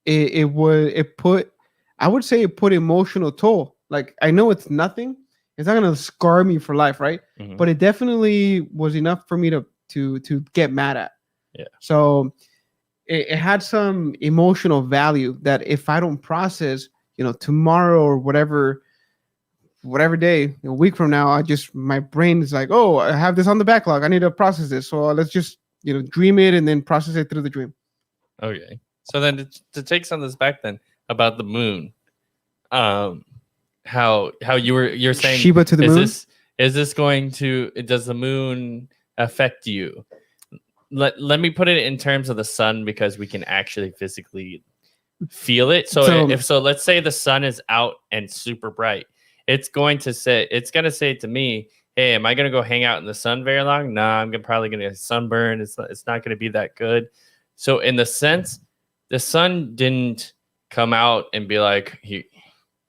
it put I would say it put emotional toll. Like I know it's nothing. It's not gonna scar me for life, right? Mhm. But it definitely was enough for me to get mad at. Yeah. So it had some emotional value that if I don't process, tomorrow or whatever day, a week from now, my brain is like, oh, I have this on the backlog. I need to process this. So let's just dream it and then process it through the dream. Okay. So then to take some of this back then about the moon, how you're saying Shiba to the moon. Is this going to, does the moon affect you? Let me put it in terms of the sun because we can actually physically feel it. So let's say the sun is out and super bright. It's going to say to me, hey, am I going to go hang out in the sun very long? No, I'm probably going to get sunburn. It's not going to be that good. So in the sense, the sun didn't come out and be like,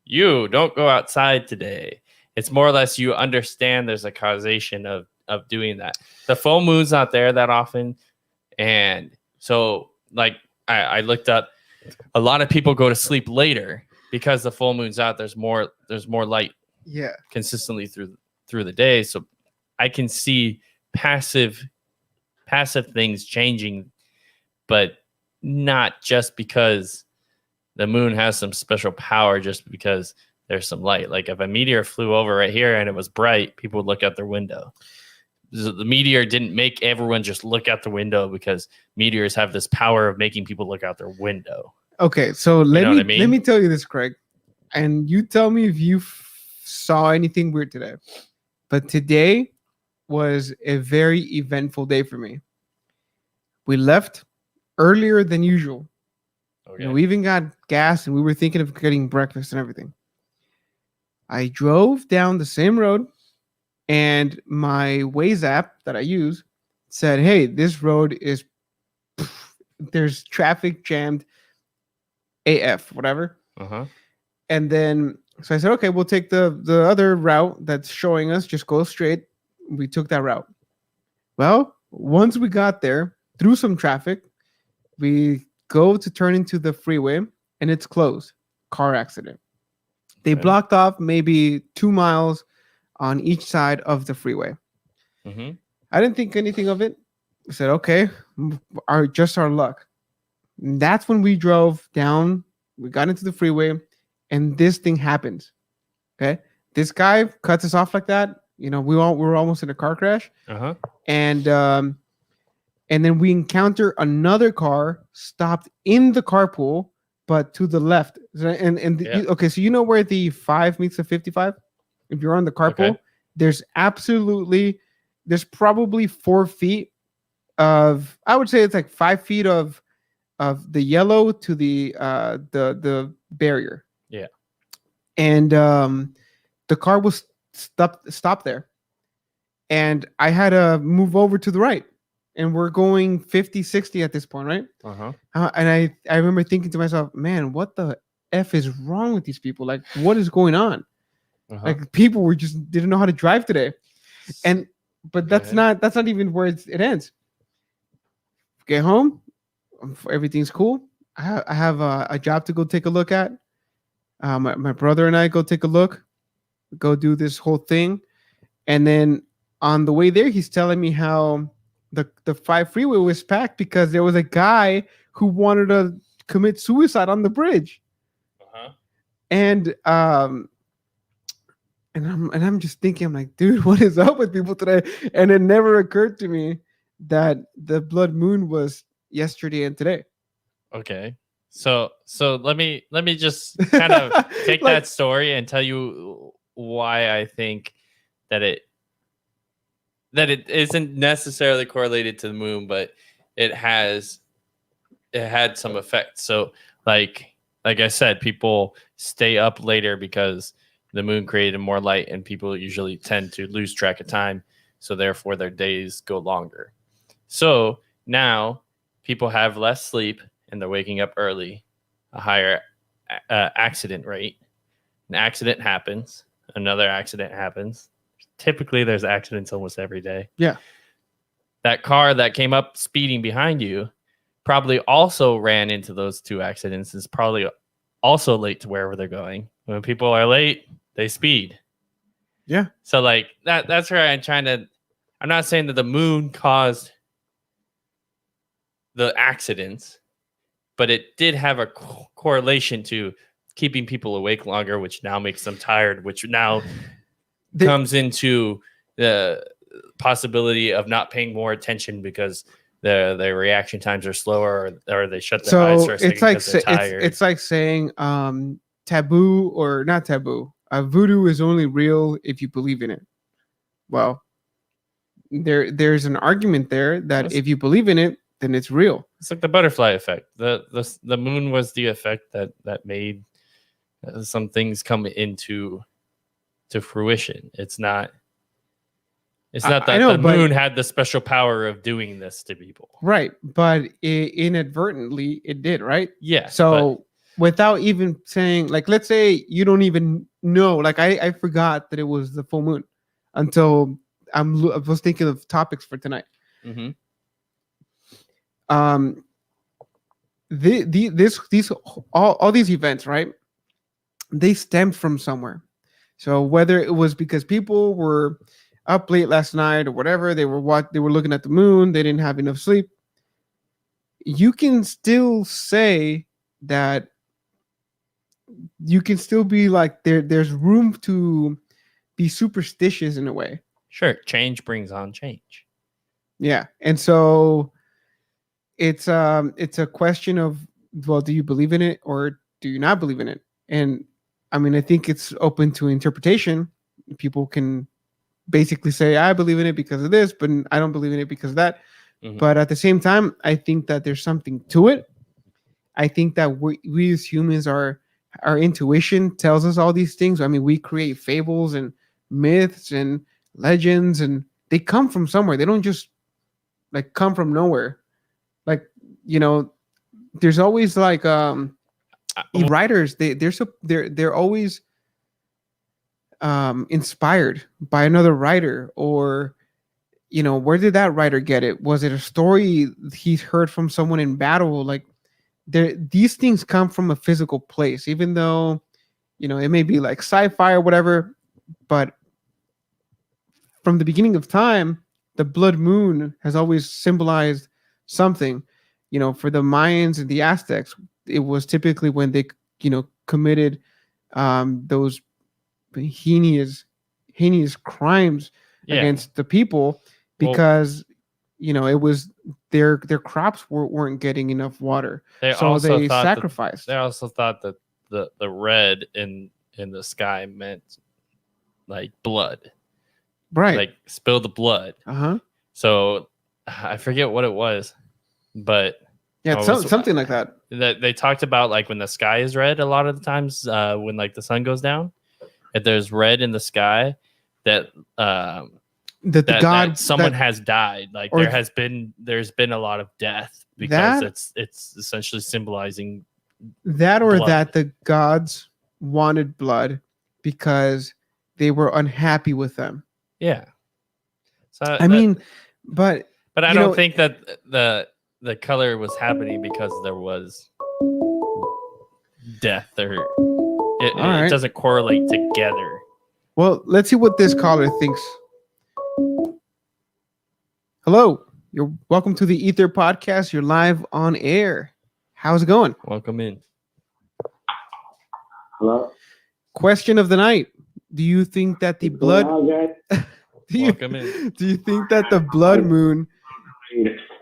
you don't go outside today. It's more or less you understand there's a causation of doing that. The full moon's not there that often. And so like I looked up, a lot of people go to sleep later because the full moon's out. There's more light consistently through the day. So I can see passive things changing, but not just because the moon has some special power, just because there's some light. Like if a meteor flew over right here and it was bright, people would look out their window. The meteor didn't make everyone just look out the window because meteors have this power of making people look out their window. Okay, so let me let me tell you this, Craig, and you tell me if you saw anything weird today. But today was a very eventful day for me. We left earlier than usual. Okay. We even got gas, and we were thinking of getting breakfast and everything. I drove down the same road, and my Waze app that I use said, hey, this road is, there's traffic jammed AF, whatever. Uh-huh. And then, so I said, okay, we'll take the other route that's showing us, just go straight. We took that route. Well, once we got there, through some traffic, we go to turn into the freeway, and it's closed. Car accident. They blocked off maybe 2 miles on each side of the freeway. Mm-hmm. I didn't think anything of it. I said, okay, our luck. And that's when we drove down. We got into the freeway, and this thing happens. Okay, this guy cuts us off like that. We were almost in a car crash. Uh-huh. And then we encounter another car stopped in the carpool, but to the left. Okay, so you know where the 5 meets the 55? If you're on the carpool, there's probably 4 feet of, I would say it's like 5 feet of the yellow to the barrier. Yeah. And the car was stopped there. And I had to move over to the right. And we're going 50, 60 at this point, right? Uh-huh. And I remember thinking to myself, man, what the F is wrong with these people? Like, what is going on? Uh-huh. Like, people didn't know how to drive today. But that's not even where it ends. Get home, everything's cool. I have a job to go take a look at. My brother and I go take a look, go do this whole thing. And then on the way there, he's telling me how the 5 freeway was packed because there was a guy who wanted to commit suicide on the bridge. Uh-huh. And I'm just thinking, I'm like, dude, what is up with people today? And it never occurred to me that the blood moon was yesterday and today. Okay. So let me just kind of take that story and tell you why I think that it isn't necessarily correlated to the moon, but it had some effect. So like I said, people stay up later because the moon created more light, and people usually tend to lose track of time. So therefore their days go longer. So now people have less sleep and they're waking up early, a higher accident rate. An accident happens, another accident happens. Typically there's accidents almost every day. Yeah. That car that came up speeding behind you probably also ran into those 2 accidents, is probably also late to wherever they're going. When people are late, they speed. Yeah. So like that's where I'm not saying that the moon caused the accidents, but it did have a correlation to keeping people awake longer, which now makes them tired, which now comes into the possibility of not paying more attention because the reaction times are slower, or they shut their eyes for a second because they're tired. It's like saying taboo or not taboo. Voodoo is only real if you believe in it. Well, there's an argument there that if you believe in it, then it's real. It's like the butterfly effect. The moon was the effect that made some things come into fruition. It's not that the moon had the special power of doing this to people. Right. But inadvertently it did, right? Yeah. So without even saying, like, let's say you don't even know, like I forgot that it was the full moon until I was thinking of topics for tonight. Mm-hmm. All these events, right? They stemmed from somewhere. So whether it was because people were up late last night or whatever, they were looking at the moon, they didn't have enough sleep. You can still say that you can still be like there's room to be superstitious in a way. Sure, change brings on change. Yeah, and so it's a question of, well, do you believe in it or do you not believe in it? And I mean, I think it's open to interpretation. People can basically say, I believe in it because of this, but I don't believe in it because of that. Mm-hmm. But at the same time, I think that there's something to it. I think that we as humans our intuition tells us all these things. I mean, we create fables and myths and legends, and they come from somewhere. They don't just like come from nowhere. Like, you know, there's always like writers. They're always inspired by another writer, or you know, where did that writer get it? Was it a story he heard from someone in battle? Like, these things come from a physical place, even though, you know, it may be like sci-fi or whatever, but from the beginning of time, the blood moon has always symbolized something. You know, for the Mayans and the Aztecs, it was typically when they, you know, committed those heinous crimes against the people, because you know, it was their crops weren't getting enough water, so they sacrificed. They also thought that the red in the sky meant like blood, right? Like spill the blood. So I forget what it was, but yeah, something like that. That they talked about, like when the sky is red, a lot of the times when like the sun goes down, if there's red in the sky, that someone has died. Like there's been a lot of death, because it's essentially symbolizing that, or blood. That the gods wanted blood because they were unhappy with them. Yeah. So I mean, but I don't think that the color was happening because there was death, or it doesn't correlate together. Well, let's see what this caller thinks. Hello, you're welcome to the Ether Podcast. You're live on air. How's it going? Welcome in. Hello. Question of the night: do you think that the blood? Welcome in. Do you think that the blood moon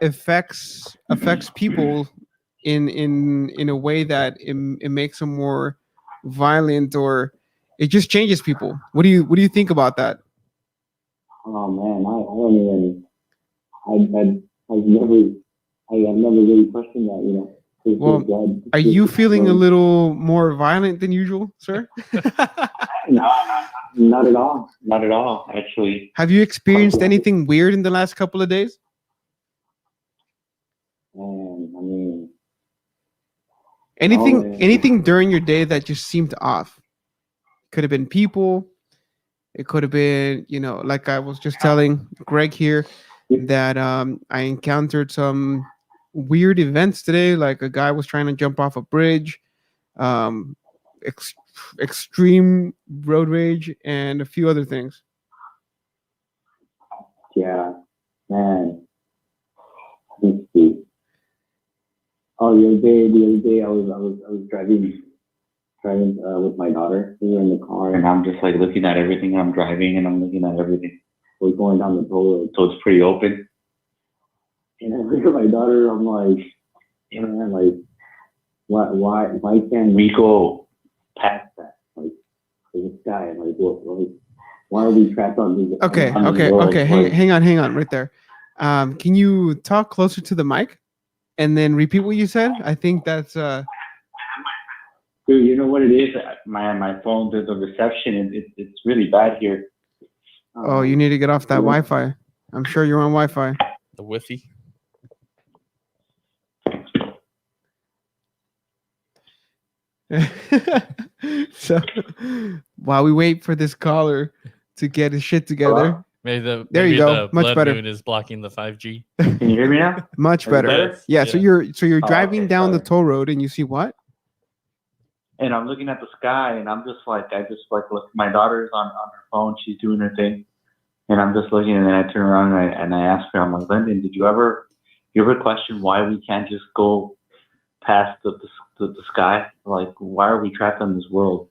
affects people in a way that it makes them more violent, or it just changes people? What do you think about that? Oh man, I've never really questioned that, you know. Well, are you feeling a little more violent than usual, sir? No, not at all. Not at all, actually. Have you experienced anything weird in the last couple of days? I mean, anything during your day that just seemed off? Could have been people. It could have been, you know, like I was just telling Greg here, that I encountered some weird events today. Like a guy was trying to jump off a bridge. um, extreme road rage, and a few other things. Yeah, man. Let's see. Oh, the other day, I was driving with my daughter. We were in the car, and I'm just like looking at everything. I'm driving, and I'm looking at everything. We're going down the toll road, so it's pretty open. And I look at my daughter. I'm like, yeah, like, why can't we go past that? Like, the sky, like, why are we trapped on these? Okay, on this okay, world? okay. Like, Hang on, right there. Can you talk closer to the mic and then repeat what you said? I think that's dude, you know what it is? My phone, the reception, it's really bad here. Oh, you need to get off that Wi-Fi. I'm sure you're on Wi-Fi. The Wi-Fi. So while we wait for this caller to get his shit together, Maybe There you maybe go. the Much blood better. moon is blocking the 5G. Can you hear me now? much Is it better. better? Yeah. So Yeah. you're Oh, driving okay, down the sorry. toll road and you see what? And I'm looking at the sky, and I'm just like, look. My daughter's on her phone. She's doing her thing, and I'm just looking. And then I turn around and I ask her, I'm like, Lyndon, did you ever question why we can't just go past the sky? Like, why are we trapped in this world?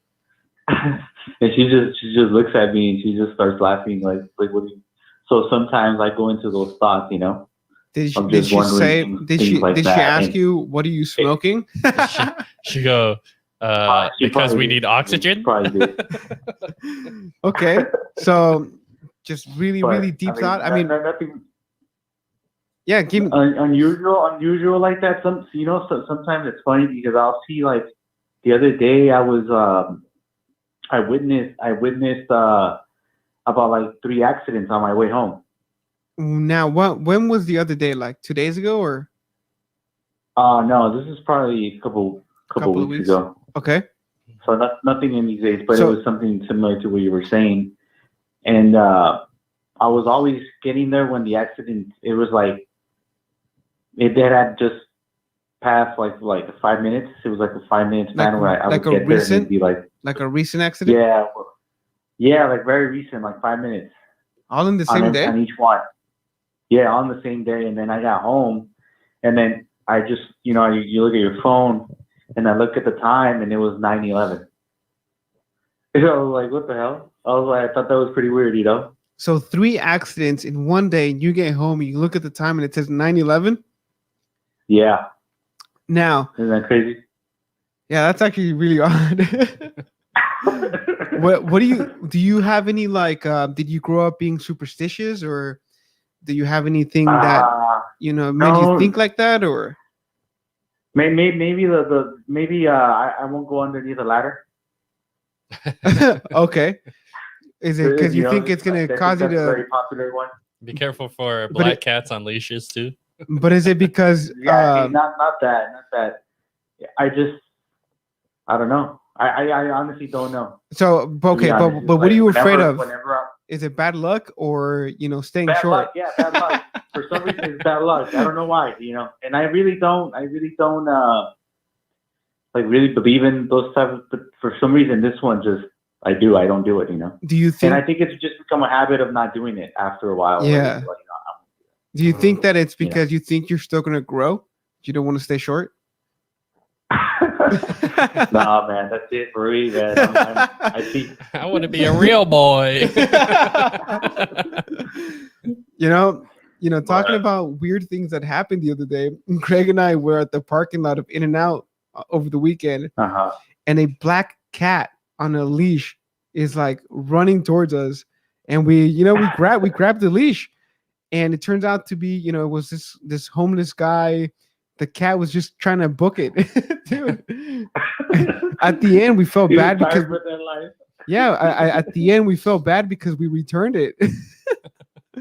And she just looks at me and she just starts laughing, like what do you? So sometimes I go into those thoughts, you know. Did she, I'm did just she wondering say? things- Did things she like did she that. ask And- you what are you smoking? She go, She because probably we did. need oxygen. She probably did. Okay. So just really But, deep thought. I mean, nothing yeah. Give me. unusual like that. Sometimes it's funny because I'll see, like, the other day I was I witnessed about like 3 accidents on my way home. Now, when was the other day? Like 2 days ago, or No, this is probably a couple Couple of weeks weeks? ago. okay? So nothing in these days, but So- it was something similar to what you were saying. And I was always getting there when the accident. It was like it had just passed like 5 minutes. It was like a 5 minute span where I like would a get there and recent- it'd be like, Like a recent accident, yeah, like very recent, like 5 minutes all in the same day. on each one. Yeah, on the same day. And then I got home, and then I just, you look at your phone, and I look at the time, and it was 9:11. I was like, what the hell? I thought that was pretty weird, you know? So 3 accidents in one day. And you get home, you look at the time, and it says 9:11. Yeah. Now, Isn't that crazy? yeah, that's actually really odd. What do you have any like? Did you grow up being superstitious, or do you have anything that made you no. think like that, or? Maybe maybe I won't go underneath the ladder. Okay. Is it because you think know, it's gonna that's cause you a very to? popular one. Be careful for But black it- cats on leashes too. But is it because? Yeah, not that. I don't know. I honestly don't know. So To be okay, honest. but what are you afraid of? Whenever Is it bad luck or staying bad short? luck, yeah, bad luck. For some reason, it's bad luck. I don't know why, And I really don't like really believe in those type of. But for some reason, this one just I don't do it, Do you And I think? think it's just become a habit of not doing it after a while. Yeah. Like, Do you think that it's Yeah. because you think you're still gonna grow? You don't want to stay short. nah, man, that's it for me, man. I think I want to be a real boy. Talking about weird things that happened the other day. Craig and I were at the parking lot of In-N-Out over the weekend, and a black cat on a leash is like running towards us, and we grabbed the leash, and it turns out to be it was this homeless guy. The cat was just trying to book it, dude. At the end, we felt bad because with their life. at the end we felt bad because we returned it.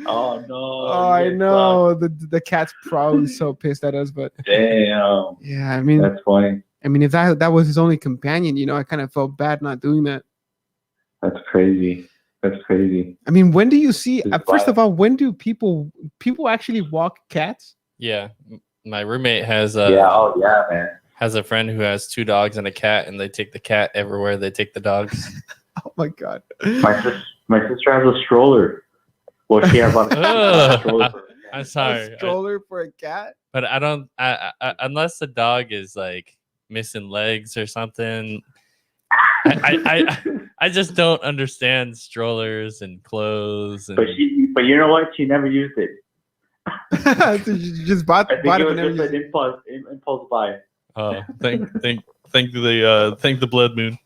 Oh no! Oh, I know the cat's probably so pissed at us, but Damn, yeah, I mean, that's funny. if that was his only companion, I kind of felt bad not doing that. That's crazy. That's crazy. I mean, when do you see? It's First of all, when do people actually walk cats? Yeah, my roommate has Yeah. Oh yeah, man. has a friend who has 2 dogs and a cat, and they take the cat everywhere they take the dogs. Oh my god. My sister has a stroller. Well, she has a stroller. I'm A sorry, stroller for a cat? but I don't. Unless the dog is like missing legs or something. I just don't understand strollers and clothes. And But you know what? She never used it. So you just bought I think it it for was never just used an impulse buy. thank the blood moon.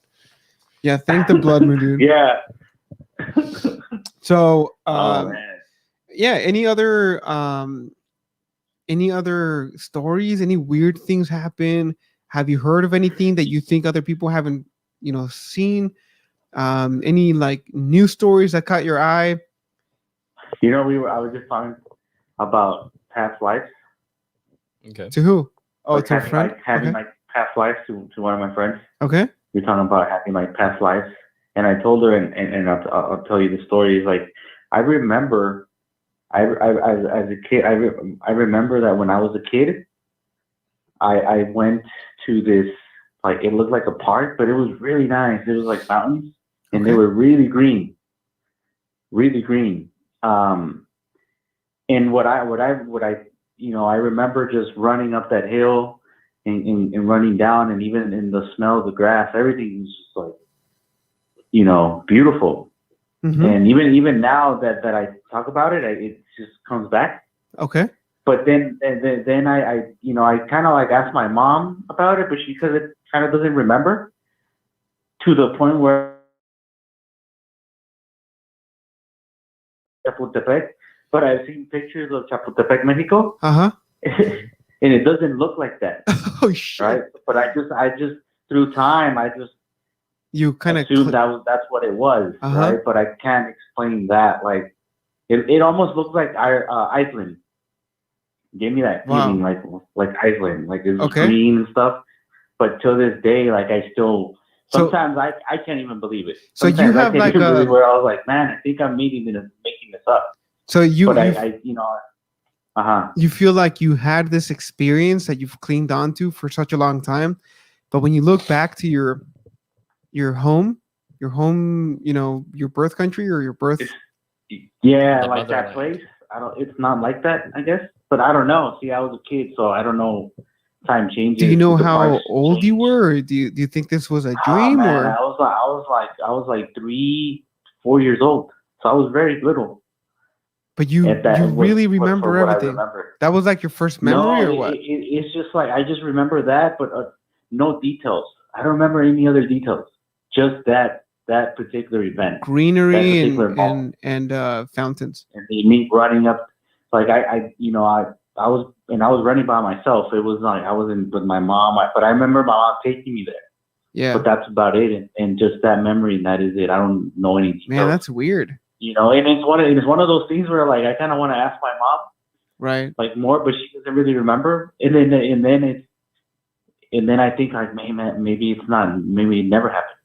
Yeah, thank the blood moon, dude. Yeah. So, Oh man. yeah, any other stories? Any weird things happen? Have you heard of anything that you think other people haven't, seen? Any like news stories that caught your eye? You know, I was just talking about past lives. Okay. To who? Oh, Like to a having, friend. like having Okay. like past lives to one of my friends. Okay. We're talking about having like past lives, and I told her, and I'll tell you the story. Is like I remember, as a kid, I remember that when I was a kid, I went to this, like, it looked like a park, but it was really nice. It was like mountains, and they Okay. were really green, really green. And what I I remember just running up that hill and running down, and even in the smell of the grass, everything was just like, beautiful. Mhm. And even now that I talk about it, it just comes back. Okay. But then I kind of like asked my mom about it, but she, because it kind of doesn't remember, to the point where Chapultepec, but I've seen pictures of Chapultepec, Mexico, Uh-huh. and it doesn't look like that, Oh shit. right? But I just through time, I just You kind of assumed that's what it was, Uh-huh. right? But I can't explain that. Like it almost looks like Iceland. Gave me that Wow. feeling like Iceland, like it's Okay. green and stuff. But till this day, like I still So- sometimes I can't even believe it. So you Sometimes I have can't like even believe a where I was like, man, I think I'm making this up. so you But you I you feel like you had this experience that you've clinged onto for such a long time, but when you look back to your home, your birth country or your birth. yeah, The like that motherland. place. It's not like that, I guess. But I don't know. See, I was a kid, so I don't know. Time changes. Do you know the how parts old you change. were, or do you think this was a Oh, dream, man, or I was like 3, 4 years old, so I was very little. but you And that you was really for remember what I everything? remember. That was like your first memory, No, or what? it's just like I just remember that, but no details. I don't remember any other details. Just that particular event, that Greenery particular moment, and fountains. and me running up. Like I was running by myself. It was like I wasn't with my mom, but I remember my mom taking me there. Yeah, But that's about it, and just that memory, and that is it. I don't know any details. man, that's weird, And it's one of those things where like I kind of want to ask my mom right? like more, but she doesn't really remember. And then I think like maybe it's not, maybe it never happened.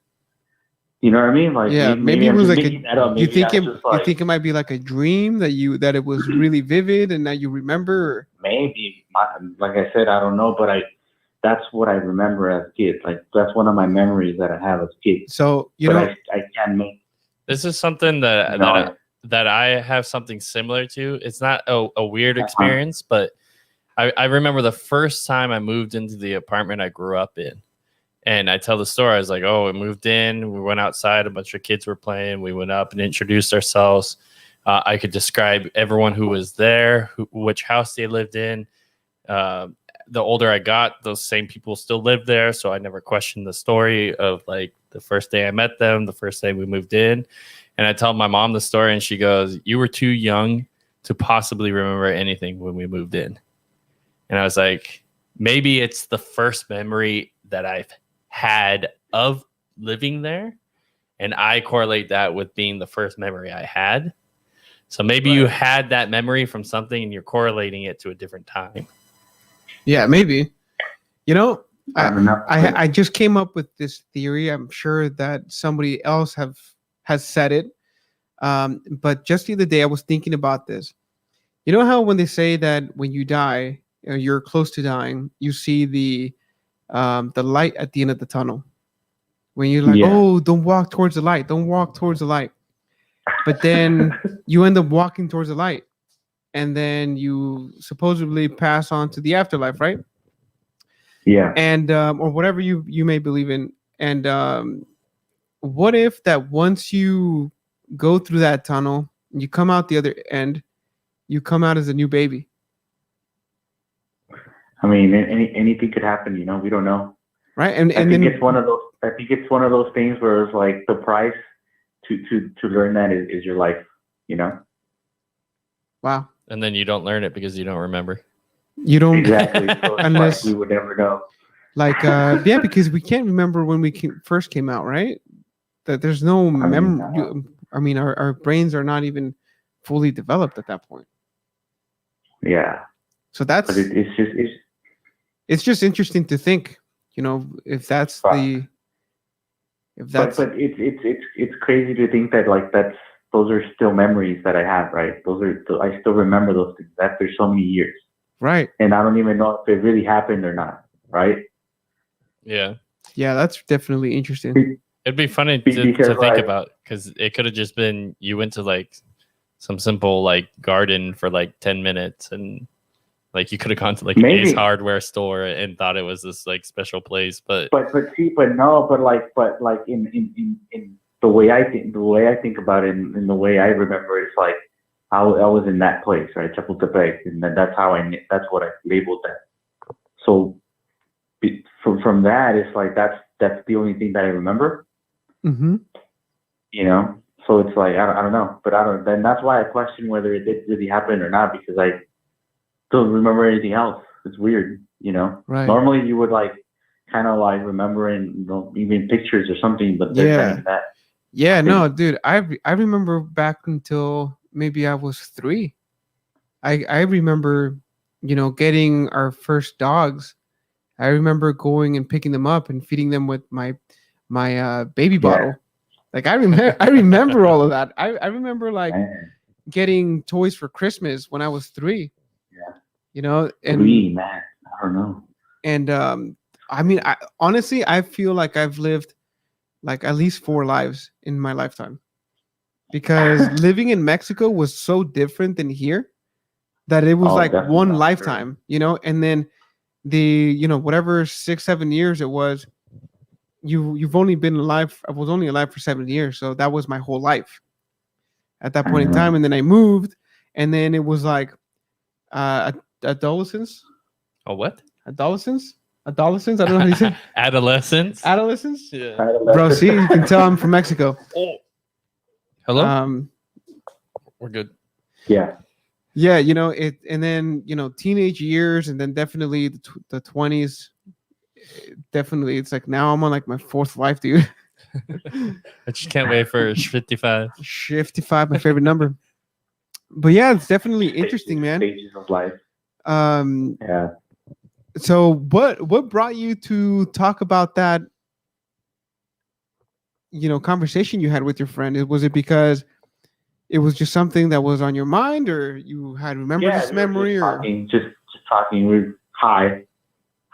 You know what I mean? Like Yeah, maybe it I'm was just like making that up. you Maybe think I'm it just like, you think it might be like a dream that it was really vivid and now you remember. maybe like I said, I don't know, but that's what I remember as a kid. Like that's one of my memories that I have as a kid. So But I can't make. This is something that No. that I have something similar to. It's not a weird Uh-huh. experience, but I remember the first time I moved into the apartment I grew up in. And I tell the story. I was like, oh, we moved in. We went outside. A bunch of kids were playing. We went up and introduced ourselves. I could describe everyone who was there, which house they lived in. The older I got, those same people still lived there. So I never questioned the story of like the first day I met them, the first day we moved in. And I tell my mom the story and she goes, you were too young to possibly remember anything when we moved in. And I was like, maybe it's the first memory that I've had of living there. And I correlate that with being the first memory I had. So maybe you had that memory from something and you're correlating it to a different time. Yeah, maybe. I don't know. I just came up with this theory. I'm sure that somebody else has said it. But just the other day, I was thinking about this. You know how when they say that when you die, or you're close to dying, you see the light at the end of the tunnel. When you're like, Yeah. oh, don't walk towards the light. Don't walk towards the light. But then you end up walking towards the light. And then you supposedly pass on to the afterlife, right? Yeah. And or whatever you may believe in. And what if that once you go through that tunnel, you come out the other end, you come out as a new baby, I mean, anything could happen. We don't know. right? And I think then it's one of those. I think it's one of those things where it's like the price to learn that is your life. wow, And then you don't learn it because you don't remember. you don't Exactly. So it's Unless- like we would never know. like yeah, because we can't remember when we first came out, right? That there's no memory. I mean, our brains are not even fully developed at that point. Yeah. So that's But it's just interesting to think, if that's the if that's but it's crazy to think that like those are still memories that I have, right? I still remember those things after so many years, right. and I don't even know if it really happened or not, right? Yeah. Yeah, that's definitely interesting. It'd be funny Because, to think like- about because it could have just been you went to like some simple like garden for like 10 minutes and like you could have gone to like an Maybe. Ace Hardware store and thought it was this like special place, but But in the way I think about it, and the way I remember it, it's like I was in that place, right, Chapultepec, and then that's what I labeled that. So from that, it's like that's the only thing that I remember. Mm-hmm. So it's like I don't know, but then that's why I question whether it did really happen or not, because I don't remember anything else. It's weird, Right. Normally you would like kind of like remember even pictures or something, but there's not even that. Yeah, no, dude. I remember back until maybe I was 3. I remember, getting our first dogs. I remember going and picking them up and feeding them with my baby bottle. Like I remember all of that. I remember like Man, getting toys for Christmas when I was 3. Yeah. And 3, man. I don't know. and I mean, honestly, I feel like I've lived like at least 4 lives in my lifetime, because living in Mexico was so different than here that it was like definitely one not, lifetime, and then the whatever 6-7 years it was, you've only been alive. I was only alive for 7 years, so that was my whole life at that point in time. And then I moved, and then it was like adolescence. oh what? Adolescence. I don't know how you say Adolescence. adolescence. Yeah. Bro, see, you can tell I'm from Mexico. Oh. Hello. We're good. Yeah. Yeah, it, and then teenage years, and then definitely the 20s. Definitely, it's like now I'm on like my 4th life, dude. I just can't wait for 55. 55, my favorite number. But yeah, it's definitely interesting, man. Stages of life. Yeah. So what brought you to talk about that? Conversation you had with your friend. Was it because it was just something that was on your mind, or you had remembered this memory, just talking. We're high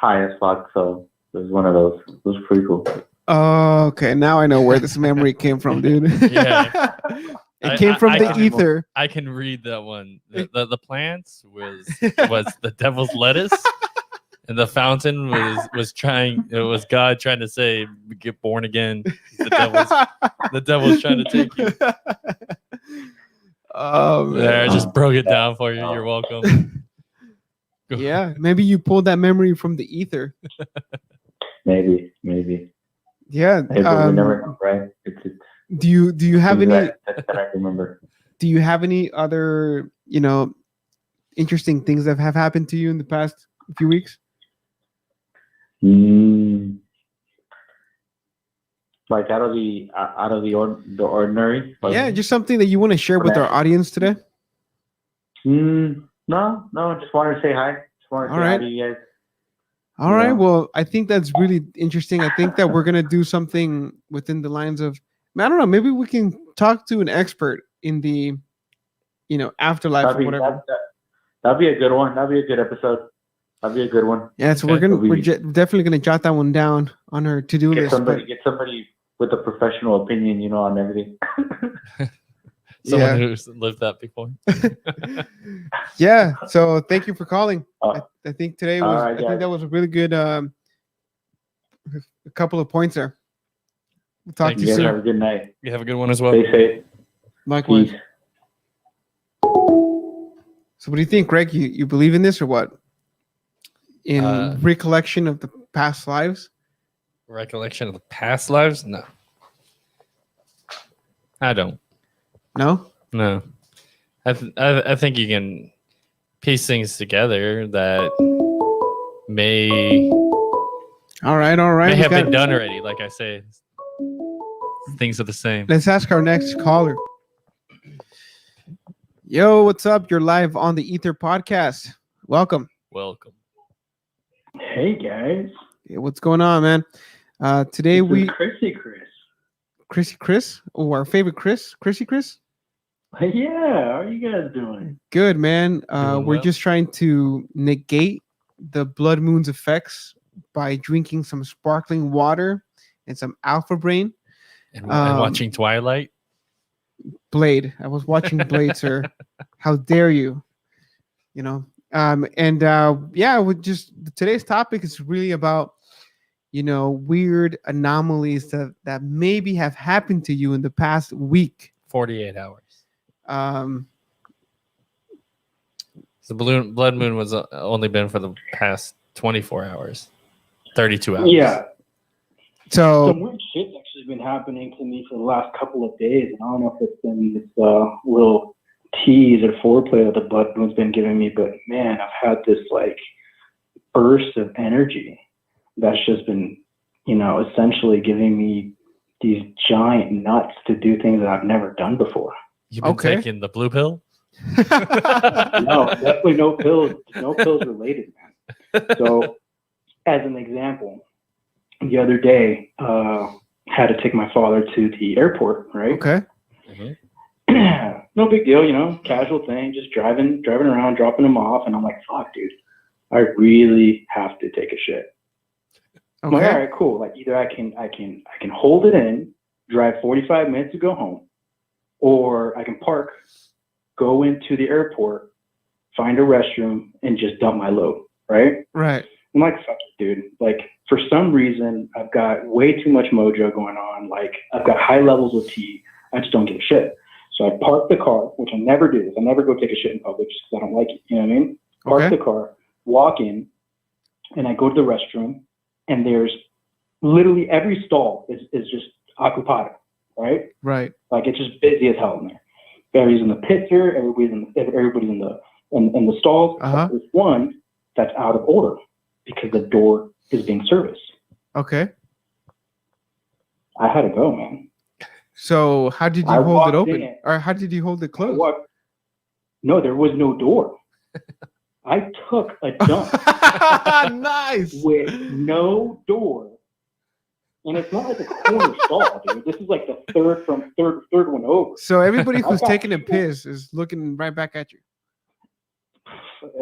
as fuck. So it was one of those. It was pretty cool. Oh, okay. Now I know where this memory came from, dude. Yeah. It came from the ether. I can read that one. The plants was the devil's lettuce, and the fountain was trying. It was God trying to say, "Get born again." The devil's trying to take you. Oh man. There, I just broke it down for you. You're welcome. Yeah, maybe you pulled that memory from the ether. Maybe. Yeah. We never know, right? Do you have any? That I remember. Do you have any other interesting things that have happened to you in the past few weeks? Like out of the ordinary. Like, Yeah, just something that you want to share with our audience today. No. Just wanted to say hi. Just wanted to say hi to you guys. All right. Well, I think that's really interesting. I think that we're gonna do something within the lines of, I don't know. Maybe we can talk to an expert in the, afterlife or whatever. That'd be a good one. That'd be a good episode. That'd be a good one. Yeah, so Okay. we're definitely gonna jot that one down on our to-do Get list. somebody with a professional opinion, on everything. Someone Yeah. who's lived that before. Yeah. So thank you for calling. Uh, I think today all was. right, I think guys. that was a really good. A couple of points there. We'll talk Thank to You you guys have soon. a good night. You have a good one as well. Stay safe. Likewise. Peace. So what do you think, Greg? You believe in this or what? In Uh, recollection of the past lives? Recollection of the past lives? No. I don't. No? No. I think you can piece things together that may All right. may We have got- been done already. Like I say, things are the same. Let's ask our next caller. Yo, what's up? You're live on the Ether podcast. Welcome. Welcome. Hey guys, Yeah, what's going on, man? Today this we is Chrissy Chris. Chrissy Chris, our favorite Chrissy Chris. Yeah, how are you guys doing? Good, man. Doing We're well. just trying to negate the blood moon's effects by drinking some sparkling water and some Alpha Brain. And watching Twilight. Blade. I was watching Blade, sir. How dare you? Yeah, we just today's topic is really about weird anomalies that maybe have happened to you in the past week. 48 hours. Um, The blood moon was only been for the past 24 hours. 32 hours. Yeah, so some weird shit's actually been happening to me for the last couple of days, and I don't know if it's been this little tease or foreplay that the blood moon's been giving me, but man, I've had this like burst of energy that's just been, essentially giving me these giant nuts to do things that I've never done before. You've been Okay. taking the blue pill? No, definitely no pills related, man. So, as an example, the other day, had to take my father to the airport, right? okay. Mhm. No big deal, casual thing, just driving around, dropping him off, and I'm like, fuck, dude, I really have to take a shit. I'm like, all Okay. right, cool. Like either I can hold it in, drive 45 minutes to go home, or I can park, go into the airport, find a restroom, and just dump my load, right? Right. I'm like, fuck it, dude. Like, for some reason, I've got way too much mojo going on. Like, I've got high levels of tea. I just don't give a shit. So I park the car, which I never do. I never go take a shit in public just because I don't like it. You know what I mean? Park Okay. the car, walk in, and I go to the restroom, and there's literally every stall is just occupado, right? Right. Like, it's just busy as hell in there. Everybody's in the picture. Everybody's in the stalls. Uh-huh. There's one that's out of order because the door is being serviced. Okay. I had to go, man. So how did you I hold it walked open, in. or how did you hold it I closed? walked- No, there was no door. I took a dump Nice. with no door. And it's not like a corner stall, dude. This is like the third one over. So everybody who's I got taking a shit. piss is looking right back at you.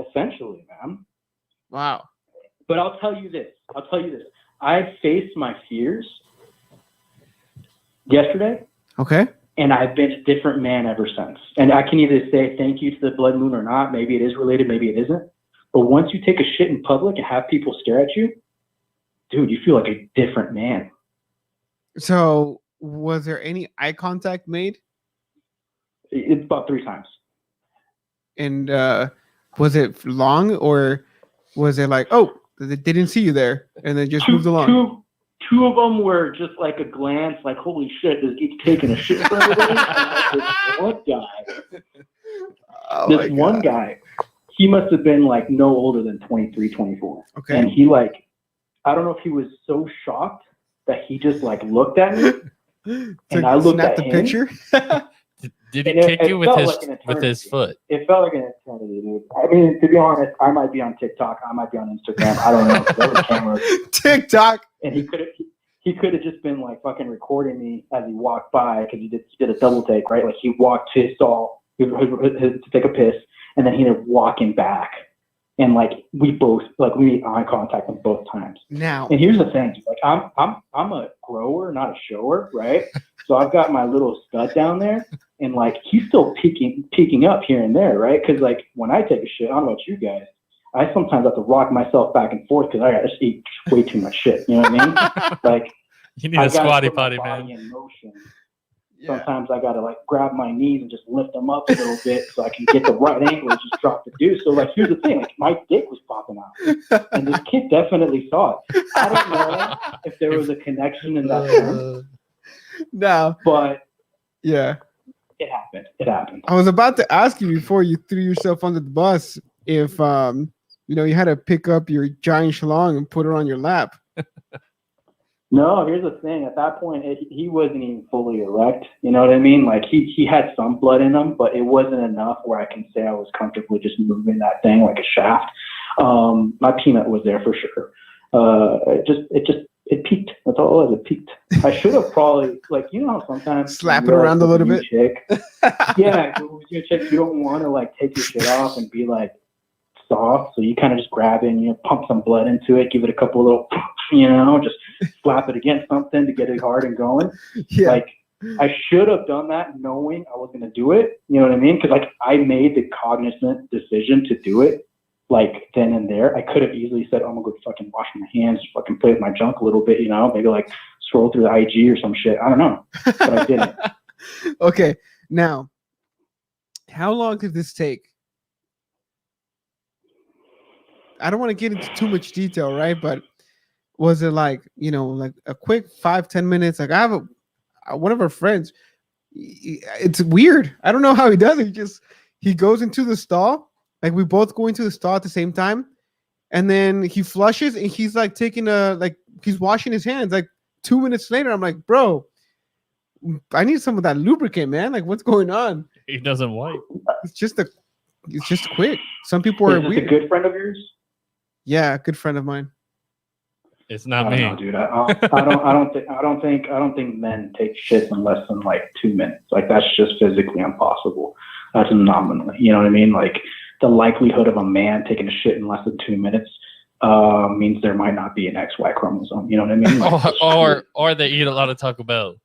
Essentially, man. Wow. But I'll tell you this. I faced my fears yesterday, Okay. and I've been a different man ever since. And I can either say thank you to the blood moon or not. Maybe it is related, maybe it isn't. But once you take a shit in public and have people stare at you, dude, you feel like a different man. So was there any eye contact made? It's about 3 times. And was it long, or was it like, oh, they didn't see you there, and then just moved along? Two of them were just like a glance, like, holy shit, this dude's taking a shit for everybody. And this one guy, Oh my this one God. guy, he must have been like no older than 23, 24. Okay. And he like, I don't know if he was so shocked that he just like looked at me. So I looked snap at the him. picture. Did he And kick you with felt his like an with his eternity. foot? It felt like an eternity, dude. I mean, to be honest, I might be on TikTok. I might be on Instagram. I don't know. There were cameras. TikTok. And he could have just been like fucking recording me as he walked by, because he did a double take, right? Like he walked to his stall to take a piss, and then he ended up walking back And like we made eye contact on both times. Now, And here's the thing, like I'm a grower, not a shower, right? So I've got my little stud down there, and like he's still peeking up here and there, right? Because like when I take a shit, I don't know about you guys, I sometimes have to rock myself back and forth because I just eat way too much shit. You know what I mean? Like You need I a gotta squatty put my potty, body man. in motion. yeah. Sometimes I gotta like grab my knees and just lift them up a little bit so I can get the right angle and just drop the deuce. So like here's the thing, like my dick was popping out, and this kid definitely saw it. I don't know if there was a connection in that sense, Now, but yeah. it happened. It happened. I was about to ask you before you threw yourself under the bus if you had to pick up your giant schlong and put it on your lap. No, here's the thing. At that point, he wasn't even fully erect. You know what I mean? Like he had some blood in him, but it wasn't enough where I can say I was comfortably just moving that thing like a shaft. My peanut was there for sure. It peaked. That's all it was. It peaked. I should have probably how sometimes Slap it around a little bit. Chick, yeah, with your chick, you don't want to like take your shit off and be like soft, so you kind of just grab it and pump some blood into it, give it a couple little, just slap it against something to get it hard and going. Yeah. Like I should have done that knowing I was gonna do it. You know what I mean? Because like I made the cognizant decision to do it. Like then and there, I could have easily said, "I'm gonna go fucking wash my hands, fucking play with my junk a little bit," maybe like scroll through the IG or some shit. I don't know, but I didn't. Okay, now, how long did this take? I don't want to get into too much detail, right? But was it like like a quick 5-10 minutes? Like I have one of our friends. It's weird. I don't know how he does it. He goes into the stall. Like we both go into the stall at the same time, and then he flushes and he's like he's washing his hands. Like 2 minutes later, I'm like, bro, I need some of that lubricant, man. Like what's going on? He doesn't wipe. It's just quick. Some people are Is this weird. a good friend of yours? Yeah, a good friend of mine. It's I not don't me. know, dude. I don't think men take shits in less than like 2 minutes. Like that's just physically impossible. That's anomaly. You know what I mean? Like the likelihood of a man taking a shit in less than 2 minutes means there might not be an XY chromosome. You know what I mean? Like, or they eat a lot of Taco Bell.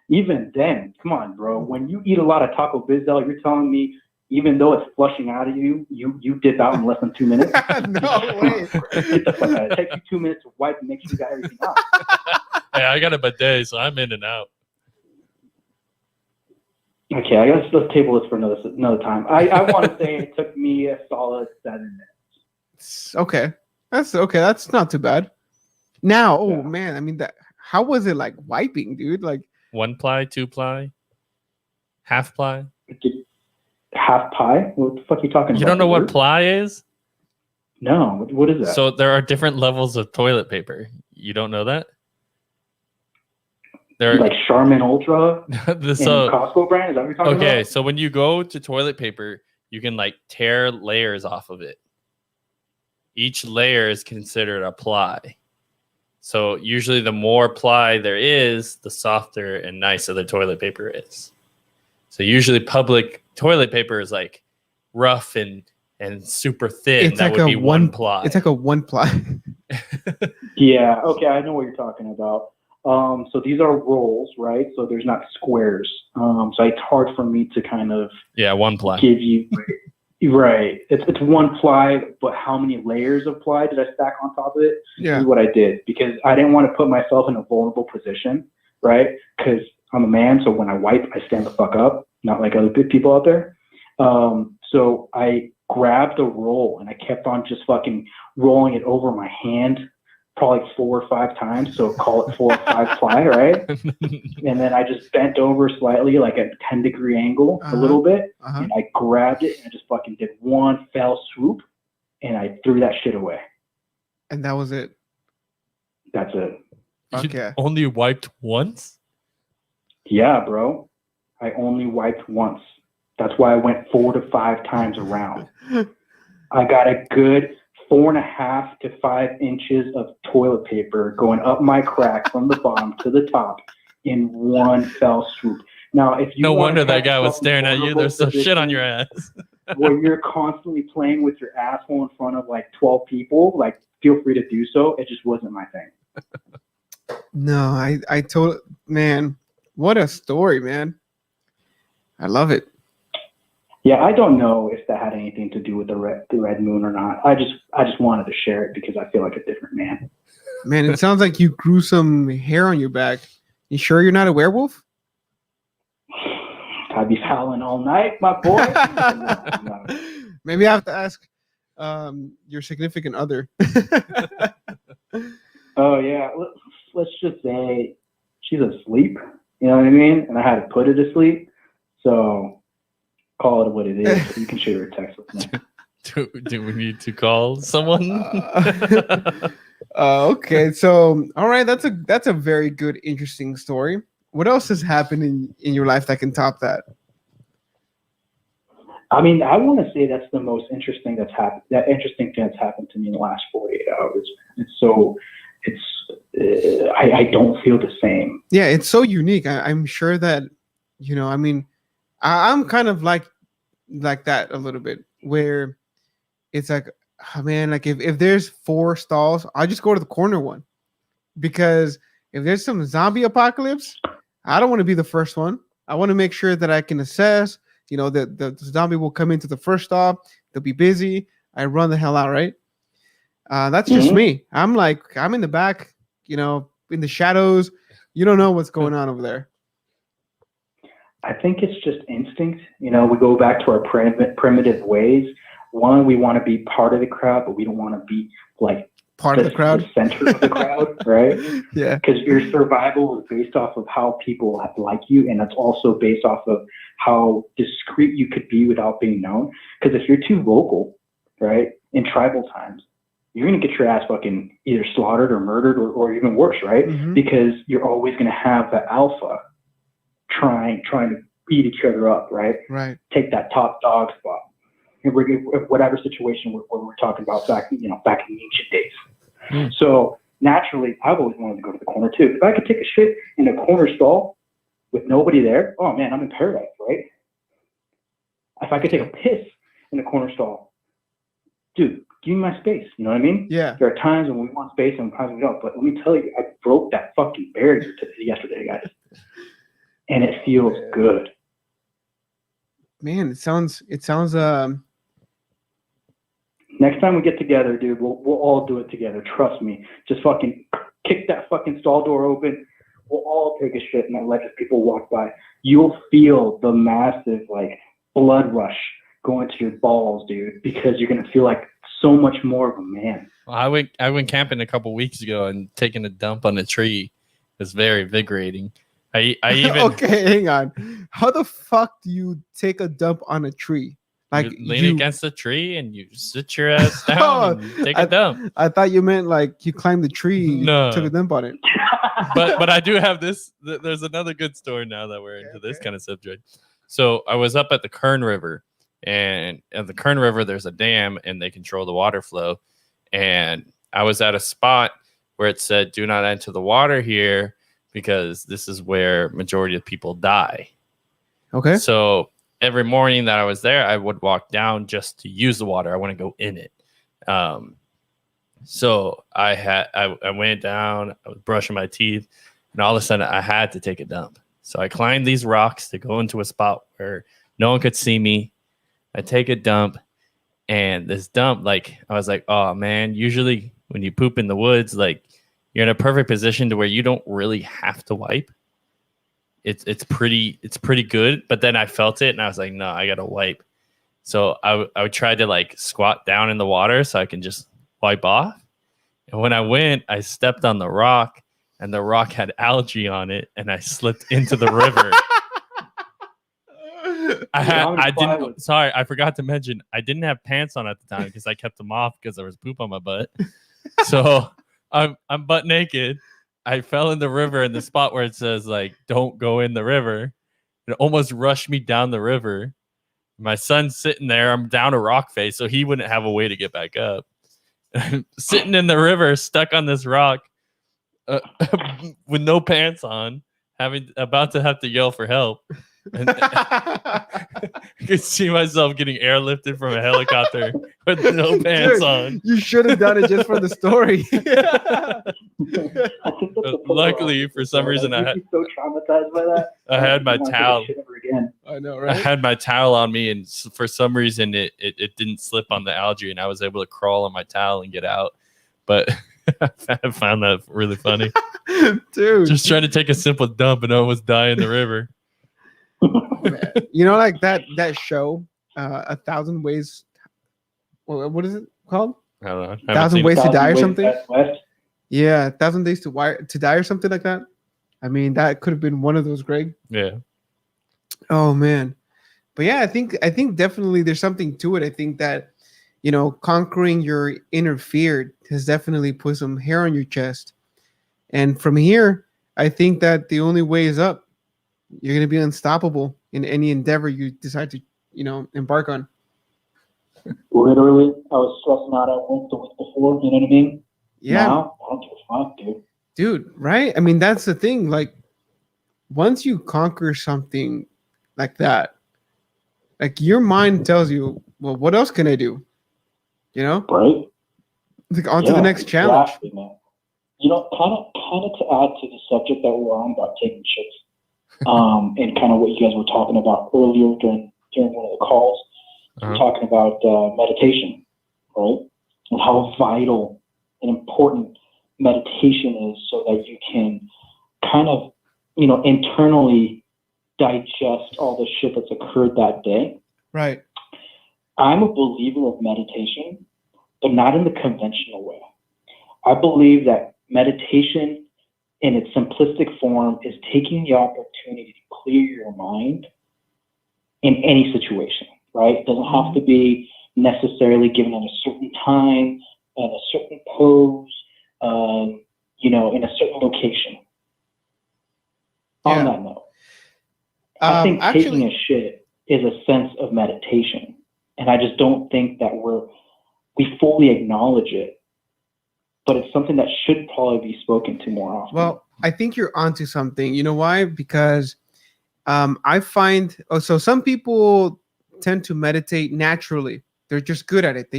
even then, come on, bro. When you eat a lot of Taco Bizzell, you're telling me even though it's flushing out of you, you dip out in less than 2 minutes? No way. Get the fuck out. It takes you 2 minutes to wipe and make sure you got everything out. Hey, I got a bidet, so I'm in and out. Okay, I guess let's table this for another time. I want to say it took me a solid 7 minutes. Okay. That's okay. That's not too bad. Now, Yeah. man, I mean how was it like wiping, dude? Like 1 ply, 2 ply, half ply. Half pie? What the fuck are you talking about? You don't know what Dessert? ply is? No, what is that? So there are different levels of toilet paper. You don't know that? There are like Charmin Ultra and so Costco brand? Is that what you're talking about? okay, so when you go to toilet paper, you can like tear layers off of it. Each layer is considered a ply. So usually the more ply there is, the softer and nicer the toilet paper is. So usually public toilet paper is like rough and super thin. It's that like would a be one ply. it's like a 1 ply. Yeah, okay, I know what you're talking about. So these are rolls, right? So there's not squares. So it's hard for me to kind of 1 ply. give you right. It's 1 ply, but how many layers of ply did I stack on top of it? Yeah. This is what I did because I didn't want to put myself in a vulnerable position, right? Because I'm a man, so when I wipe, I stand the fuck up, not like other good people out there. So I grabbed a roll and I kept on just fucking rolling it over my hand, probably 4 or 5 times. So call it 4 or 5 ply, right? And then I just bent over slightly, like a 10-degree angle, a little bit, and I grabbed it and I just fucking did one fell swoop, and I threw that shit away. And that was it. That's it. Okay. You only wiped once? Yeah, bro. I only wiped once. That's why I went 4 to 5 times around. I got a good 4.5 to 5 inches of toilet paper going up my crack from the bottom to the top in one fell swoop. Now, if you No wanna wonder that catch guy was yourself in staring at you. vulnerable There's some shit on position- your ass. where you're constantly playing with your asshole in front of like 12 people, like feel free to do so. It just wasn't my thing. No, I told man, what a story, man. I love it. Yeah, I don't know if that had anything to do with the red moon or not. I just wanted to share it because I feel like a different man. Man, it sounds like you grew some hair on your back. You sure you're not a werewolf? I'd be howling all night, my boy. No. Maybe I have to ask your significant other. Oh yeah, let's just say she's asleep. You know what I mean? And I had to put her to sleep. So call it what it is. You can shoot her a text with me. Do we need to call someone? Okay, so all right, that's a very good, interesting story. What else has happened in your life that can top that? I mean, I want to say that's the most interesting that's happened. That interesting thing that's happened to me in the last 48 hours. I don't feel the same. Yeah, it's so unique. I'm sure that, I mean, I'm kind of like that a little bit, where it's like, oh, man, like if there's 4 stalls, I'll just go to the corner one, because if there's some zombie apocalypse, I don't want to be the first one. I want to make sure that I can assess, that the zombie will come into the first stall. They'll be busy. I run the hell out, right? That's just me. I'm in the back, in the shadows. You don't know what's going on over there. I think it's just instinct. We go back to our primitive ways. One, we want to be part of the crowd, but we don't want to be like part of the crowd, the center of the crowd, right? Yeah. Because your survival is based off of how people like you, and that's also based off of how discreet you could be without being known. Because if you're too vocal, right, in tribal times, you're going to get your ass fucking either slaughtered or murdered or even worse, right? Mm-hmm. Because you're always going to have the alpha trying to beat each other up, right? Right. Take that top dog spot. Whatever situation we're talking about back in ancient days. Mm. So naturally, I've always wanted to go to the corner too. If I could take a shit in a corner stall with nobody there, oh man, I'm in paradise, right? If I could take a piss in a corner stall, dude, give me my space. You know what I mean? Yeah. There are times when we want space and times we don't. But let me tell you, I broke that fucking barrier yesterday, guys, and it feels good. Man, it sounds. Next time we get together, dude, we'll all do it together. Trust me. Just fucking kick that fucking stall door open. We'll all take a shit and let people walk by. You'll feel the massive like blood rush going to your balls, dude, because you're gonna feel like so much more of a man. Well, I went camping a couple weeks ago, and taking a dump on a tree was very invigorating. I even Okay, hang on. How the fuck do you take a dump on a tree? Like you lean against the tree and you sit your ass down and take a dump. I thought you meant like you climbed the tree, No. took a dump on it. But I do have this. There's another good story now that we're into this kind of subject. So I was up at the Kern River, and at the Kern River there's a dam and they control the water flow. And I was at a spot where it said, "Do not enter the water here because this is where majority of people die." Okay. So every morning that I was there, I would walk down just to use the water. I want to go in it. So I went down, I was brushing my teeth, and all of a sudden I had to take a dump. So I climbed these rocks to go into a spot where no one could see me. I take a dump, and this dump, like, I was like, oh man, usually when you poop in the woods, like, you're in a perfect position to where you don't really have to wipe. It's pretty good, but then I felt it and I was like, no, I gotta wipe. So I would try to like squat down in the water so I can just wipe off. And when I went, I stepped on the rock, and the rock had algae on it, and I slipped into the river. I forgot to mention, I didn't have pants on at the time because I kept them off because there was poop on my butt. So I'm butt naked. I fell in the river in the spot where it says like, don't go in the river. It almost rushed me down the river. My son's sitting there. I'm down a rock face, so he wouldn't have a way to get back up. I'm sitting in the river, stuck on this rock, with no pants on, about to have to yell for help. And I could see myself getting airlifted from a helicopter with no pants Dude, on. You should have done it just for the story. I think that's the Luckily, for some reason, I'd be so traumatized by that. I had my don't wanna do towel. that shit ever again. I know, I right? had my towel on me, and for some reason, it didn't slip on the algae, and I was able to crawl on my towel and get out. But I found that really funny. Dude, Just trying to take a simple dump and almost die in the river. man. You know, like that show, 1,000 Ways. What is it called? I don't know. I haven't 1,000 seen it. Ways to 1,000 Die or Ways something. Best West. Yeah, 1,000 Days to Die or something like that. I mean, that could have been one of those, Greg. Yeah. Oh man, but yeah, I think definitely there's something to it. I think that conquering your inner fear has definitely put some hair on your chest, and from here, I think that the only way is up. You're gonna be unstoppable in any endeavor you decide to embark on. Literally, I was stressing out at work the week before. You know what I mean? Yeah, Now, I don't give a fuck, dude. dude, right? I mean, that's the thing. Like, once you conquer something like that, like your mind tells you, well, what else can I do? Right? Like on to the Yeah, next challenge. exactly, man. You know, kind of to add to the subject that we're on about taking shits, and kind of what you guys were talking about earlier during one of the calls, Uh-huh. talking about meditation, right? And how vital and important meditation is, so that you can kind of, internally digest all the shit that's occurred that day. Right. I'm a believer of meditation, but not in the conventional way. I believe that meditation in its simplistic form is taking the opportunity to clear your mind in any situation, right? It doesn't have to be necessarily given at a certain time, at a certain pose, in a certain location. On that note, I think taking a shit is a sense of meditation. And I just don't think that we fully acknowledge it, but it's something that should probably be spoken to more often. Well, I think you're onto something. You know why? Because I find so some people tend to meditate naturally. They're just good at it.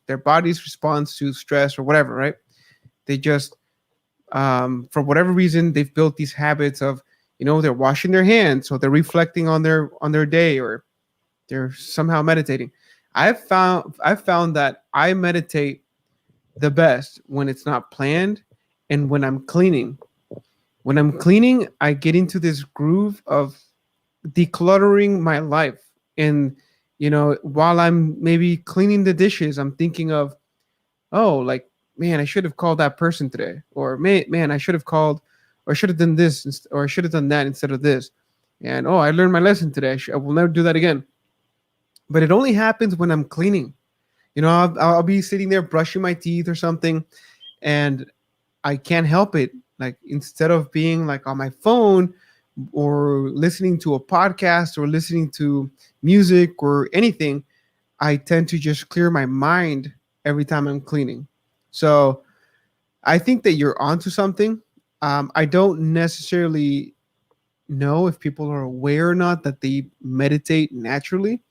Their body's response to stress or whatever, right? They just for whatever reason they've built these habits of they're washing their hands, so they're reflecting on their day, or they're somehow meditating. I've found that I meditate the best when it's not planned and when I'm cleaning. When I'm cleaning, I get into this groove of decluttering my life. And, while I'm maybe cleaning the dishes, I'm thinking of, oh, like, man, I should have called that person today. Or, man, I should have called, or I should have done this, or I should have done that instead of this. And, oh, I learned my lesson today. I will never do that again. But it only happens when I'm cleaning. I'll be sitting there brushing my teeth or something, and I can't help it. Like, instead of being like on my phone or listening to a podcast or listening to music or anything, I tend to just clear my mind every time I'm cleaning. So I think that you're onto something. I don't necessarily know if people are aware or not that they meditate naturally.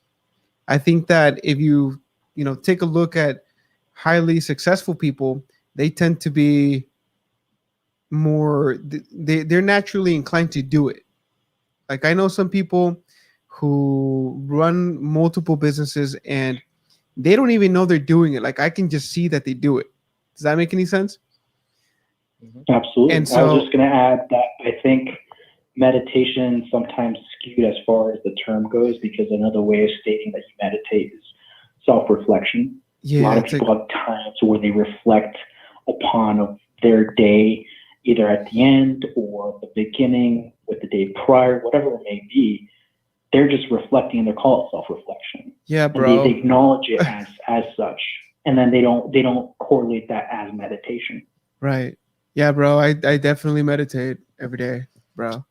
I think that if you take a look at highly successful people, they tend to be more they're naturally inclined to do it. Like, I know some people who run multiple businesses and they don't even know they're doing it. Like, I can just see that they do it. Does that make any sense? Absolutely. And I so- was just going to add that I think meditation sometimes skewed as far as the term goes, because another way of stating that you meditate is self-reflection. Yeah, A lot of people have times where they reflect upon their day, either at the end or the beginning, with the day prior, whatever it may be. They're just reflecting, and they call it self-reflection. yeah, And bro. they acknowledge it as such, and then they don't correlate that as meditation. Right. Yeah, bro. I definitely meditate every day, bro.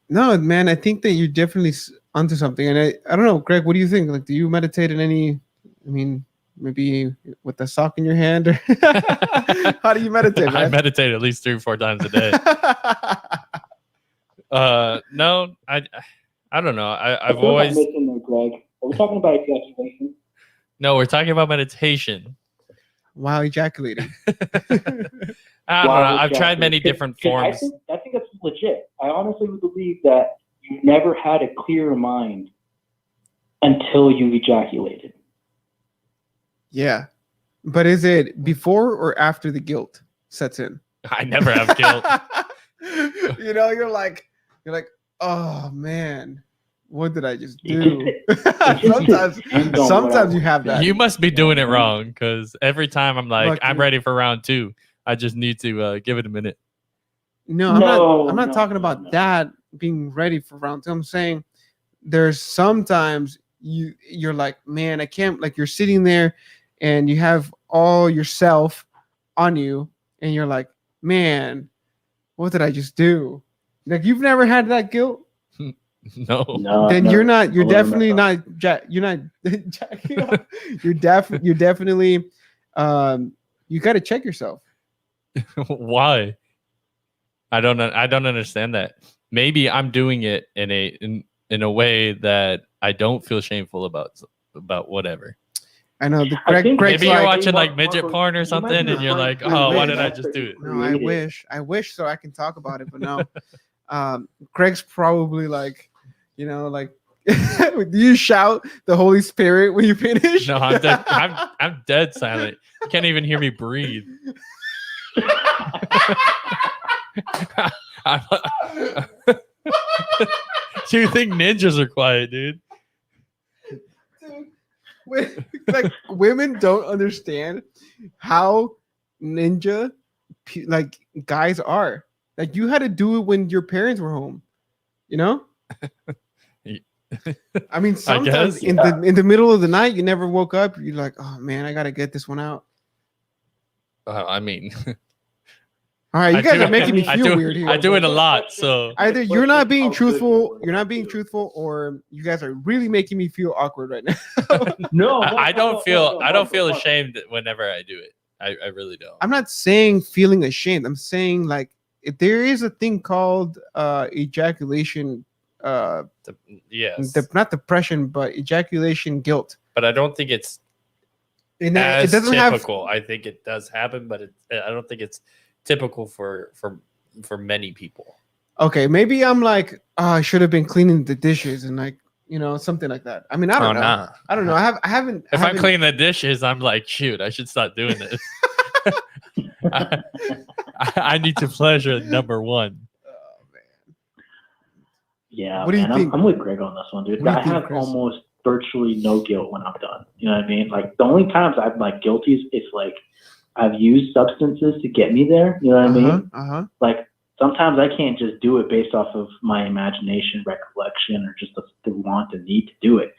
No, man, I think that you're definitely onto something. And I don't know, Greg, what do you think? Like, do you meditate in any, maybe with a sock in your hand? Or how do you meditate, man? I meditate at least 3 or 4 times a day. No, I don't know. I've I feel like always I'm missing there, Greg. Are we talking about ejaculation? no. We're talking about meditation. While ejaculating. I don't know. I've tried many different forms. I think that's legit. I honestly believe that you never had a clear mind until you ejaculated. Yeah. But is it before or after the guilt sets in? I never have guilt. You know, you're like, oh man, what did I just do? Sometimes you have that. You must be doing it wrong, because every time I'm like, Look, I'm ready for round 2. I just need to give it a minute. No, I'm not talking about that being ready for round 2. I'm saying there's sometimes you're like, man, I can't, like, you're sitting there and you have all yourself on you and you're like, man, what did I just do? Like, you've never had that guilt? No. Then you're definitely not you're not jacking up. You're definitely you got to check yourself. Why? I don't understand that. Maybe I'm doing it in a way that I don't feel shameful about whatever. I know Maybe you're watching like midget porn or something, and you're like, oh, why did I just do it? No, I wish so I can talk about it, but no. Greg's probably like, you know, like, do you shout the Holy Spirit when you finish? No, I'm dead. I'm dead silent. You can't even hear me breathe. Do you think ninjas are quiet, dude? Like, women don't understand how ninja like guys are. Like, you had to do it when your parents were home, you know? I mean, sometimes in the middle of the night, you never woke up. You're like, oh man, I gotta get this one out. I mean, all right, you guys are making me feel weird here. I do it a lot, so either you're not being truthful, or you guys are really making me feel awkward right now. No, I don't feel ashamed whenever I do it. I really don't. I'm not saying feeling ashamed. I'm saying, like, if there is a thing called ejaculation. Yes. Not depression, but ejaculation guilt. But I don't think it's it doesn't typical. I think it does happen, but I don't think it's typical for many people. Okay, maybe I'm like, I should have been cleaning the dishes and, like, you know, something like that. I mean, I don't know. Nah. I don't know. I haven't. If I'm cleaning the dishes, I'm like, shoot, I should stop doing this. I need to pleasure number one. Yeah, what do you think? I'm with Greg on this one, dude. I have almost virtually no guilt when I'm done. You know what I mean? Like, the only times I'm like guilty is like I've used substances to get me there. You know what I mean? Like, sometimes I can't just do it based off of my imagination, recollection, or just the want and need to do it.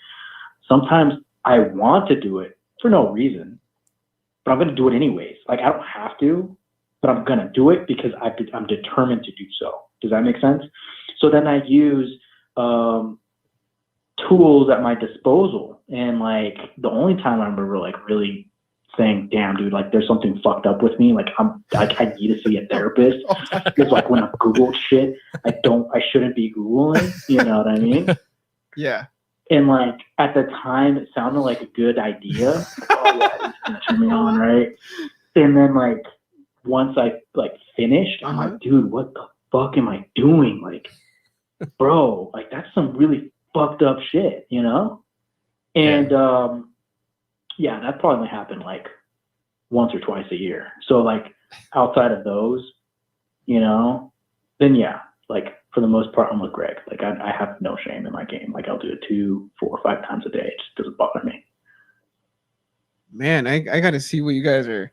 Sometimes I want to do it for no reason, but I'm going to do it anyways. Like, I don't have to, but I'm going to do it because I'm determined to do so. Does that make sense? So then I use tools at my disposal. And, like, the only time I remember, like, really saying, damn, dude, like, there's something fucked up with me. Like, I need to see a therapist. Because, like, when I Googled shit, I shouldn't be Googling. You know what I mean? Yeah. And, like, at the time, it sounded like a good idea. Like, oh, yeah, it's going to turn me on, right? And then, like, once I, like, finished, I'm like, dude, what the fuck am I doing? Like, bro, like, that's some really fucked up shit, you know? And, yeah, that probably happened, like, once or twice a year. So, like, outside of those, you know, then, yeah, like, for the most part, I'm with Greg. Like, I have no shame in my game. Like, I'll do it 2, 4, 5 times a day. It just doesn't bother me. Man, I got to see what you guys are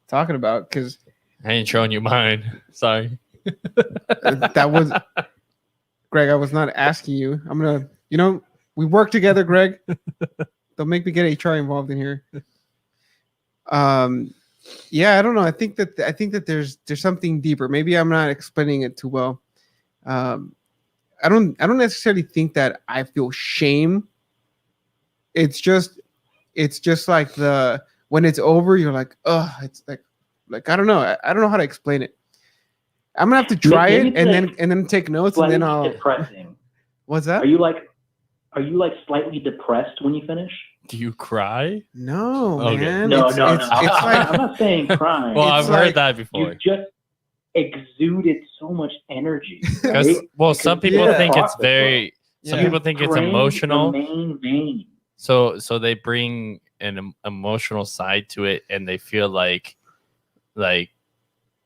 talking about, because I ain't showing you mine. Sorry. That was Greg. I was not asking you. I'm gonna, you know, we work together, Greg. Don't make me get HR involved in here. Yeah, I don't know. I think that there's something deeper. Maybe I'm not explaining it too well. I don't necessarily think that I feel shame. It's just like when it's over, you're like, oh, it's like I don't know. I don't know how to explain it. I'm gonna have to try Maybe it it's and then take notes and slightly then I'll. depressing. What's that? Are you like slightly depressed when you finish? Do you cry? No, Okay. man. No, it's, no, it's, no. It's like I'm not saying crying. Well, It's I've heard like that before. You just exuded so much energy. Because Right? well, some Because people Yeah. think it's process, bro. very. Some Yeah. people think it's Drained emotional. The main vein. So they bring an emotional side to it, and they feel like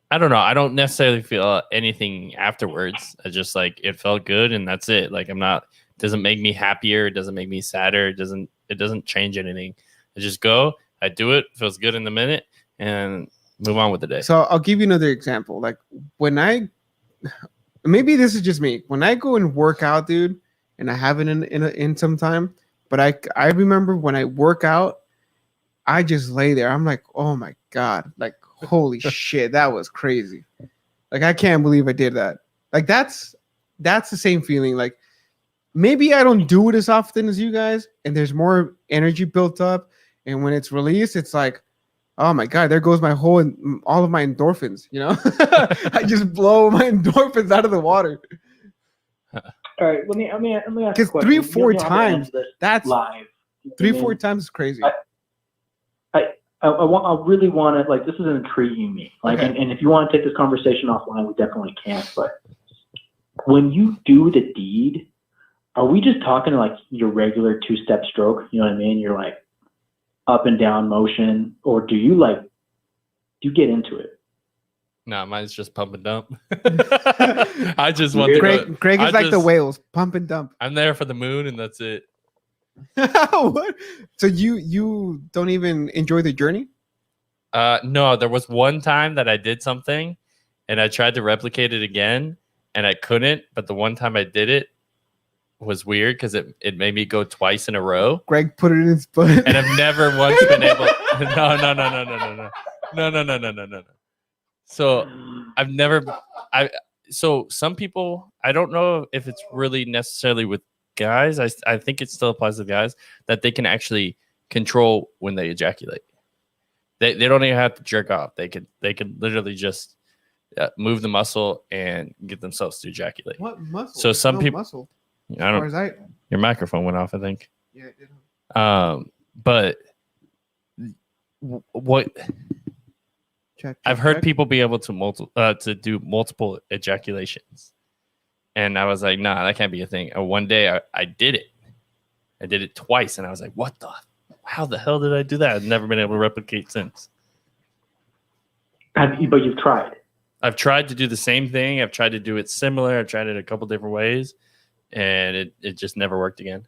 I don't know. I don't necessarily feel anything afterwards. I just like it felt good, and that's it. Like I'm not. Doesn't make me happier. It doesn't make me sadder. It doesn't change anything. I just go. I do it. Feels good in the minute, and move on with the day. So I'll give you another example. Like when maybe this is just me. When I go and work out, dude, and I haven't in some time, but I remember when I work out, I just lay there. I'm like, oh my god, like holy shit, that was crazy. Like I can't believe I did that. Like that's the same feeling. Like maybe I don't do it as often as you guys, and there's more energy built up, and when it's released, it's like, oh my god, there goes all of my endorphins. You know, I just blow my endorphins out of the water. All right, let me ask you a Because question. 3 or 4 You don't have to times, answer this that's live. You know what 3 I or mean? 4 times is crazy. I really want to, like, this is intriguing me. Like, Okay. and if you want to take this conversation offline, we definitely can. But when you do the deed, are we just talking like your regular 2-step stroke? You know what I mean? You're like up and down motion, or do you get into it? No, mine's just pump and dump. I just want to go. Greg is I like the just- whales, pump and dump. I'm there for the moon, and that's it. What? So you don't even enjoy the journey? No, there was one time that I did something, and I tried to replicate it again, and I couldn't. But the one time I did it was weird because it made me go twice in a row, Greg put it in his butt. and I've never once been able. No. So I've never. So some people, I don't know if it's really necessarily with guys. I think it still applies to guys that they can actually control when they ejaculate. They don't even have to jerk off. They could literally just move the muscle and get themselves to ejaculate. What muscle? So some No people- muscle. I As far don't. as I, Your microphone went off, I think. yeah, it did. But what Check, I've heard check. people be able to do multiple ejaculations, and I was like, nah, that can't be a thing. And one day I did it. I did it twice, and I was like, what the? How the hell did I do that? I've never been able to replicate since. But you've tried. I've tried to do the same thing. I've tried to do it similar. I've tried it a couple different ways, and it just never worked again.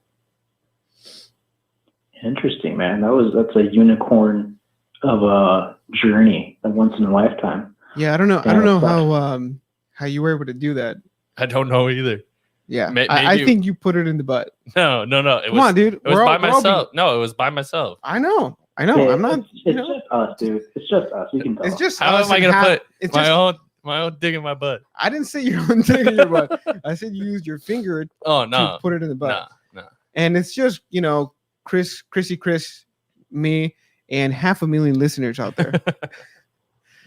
Interesting, man. That's a unicorn of a journey, a once in a lifetime. Yeah, I don't know. I Yeah, don't know that's how you were able to do that. I don't know either. Yeah, May- I maybe- think you put it in the butt. No. It Come was, on, dude. It was We're by all being- myself. No, it was by myself. I know. Yeah, I'm not. It's You know, just us, dude. It's just us. We can tell. it's just. How us am I and gonna half- put It's my just. own dick in my butt? I didn't say your own thing in your butt. I said you used your finger Oh to no, put it in the butt. no. And it's just Chris, me, and 500,000 listeners out there.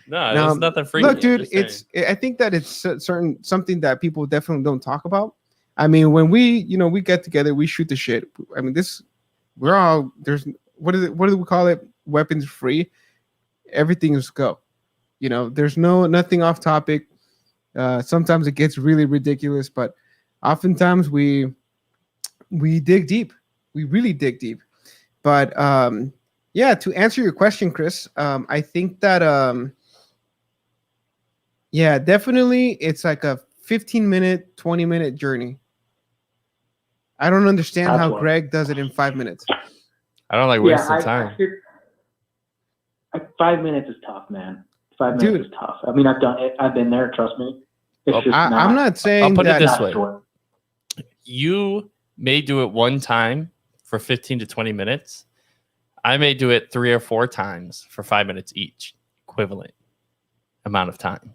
No, Now, there's nothing free. Look, dude, I think that it's something that people definitely don't talk about. I mean, when we get together, we shoot the shit. I mean, what do we call it? Weapons free. Everything is go. There's nothing off topic. Sometimes it gets really ridiculous, but oftentimes we dig deep. We really dig deep. But yeah, to answer your question, Chris, I think that yeah, definitely it's like a 15-minute, 20-minute journey. I don't understand That's how what- Greg does it in 5 minutes. I don't like Yeah, wasting time. 5 minutes is tough, man. 5 Dude. minutes is tough. I mean, I've done it. I've been there. Trust me. It's Well, just I'm not saying I'll put it that. this not way. short. You may do it one time for 15 to 20 minutes. I may do it 3 or 4 times for 5 minutes each, equivalent amount of time.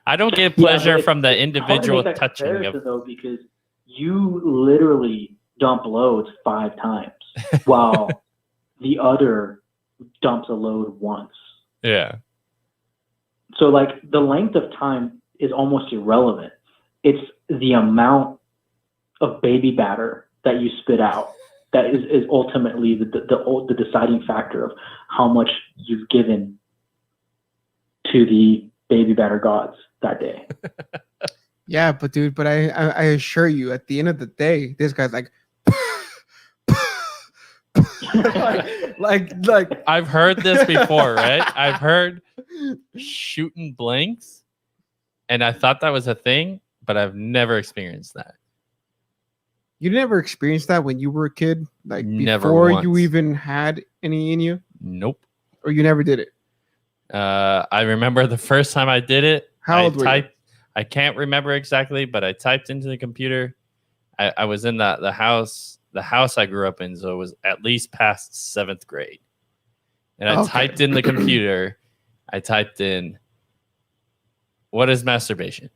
I don't get Yeah, pleasure but from the hard to individual make that touching comparison, of. though, because you literally dump loads 5 times while the other dumps a load once. Yeah. So like the length of time is almost irrelevant. It's the amount of baby batter that you spit out that is ultimately the deciding factor of how much you've given to the baby batter gods that day. Yeah, but dude, I assure you, at the end of the day, this guy's like, like I've heard this before, right? I've heard shooting blanks, and I thought that was a thing, but I've never experienced that. You never experienced that when you were a kid, like Never before once. you even had any in you, Nope. or you never did it. I remember the first time I did it. How old were you? I can't remember exactly, but I typed into the computer. I was in the house I grew up in, so it was at least past 7th grade. And I typed in the computer. I typed in, what is masturbation?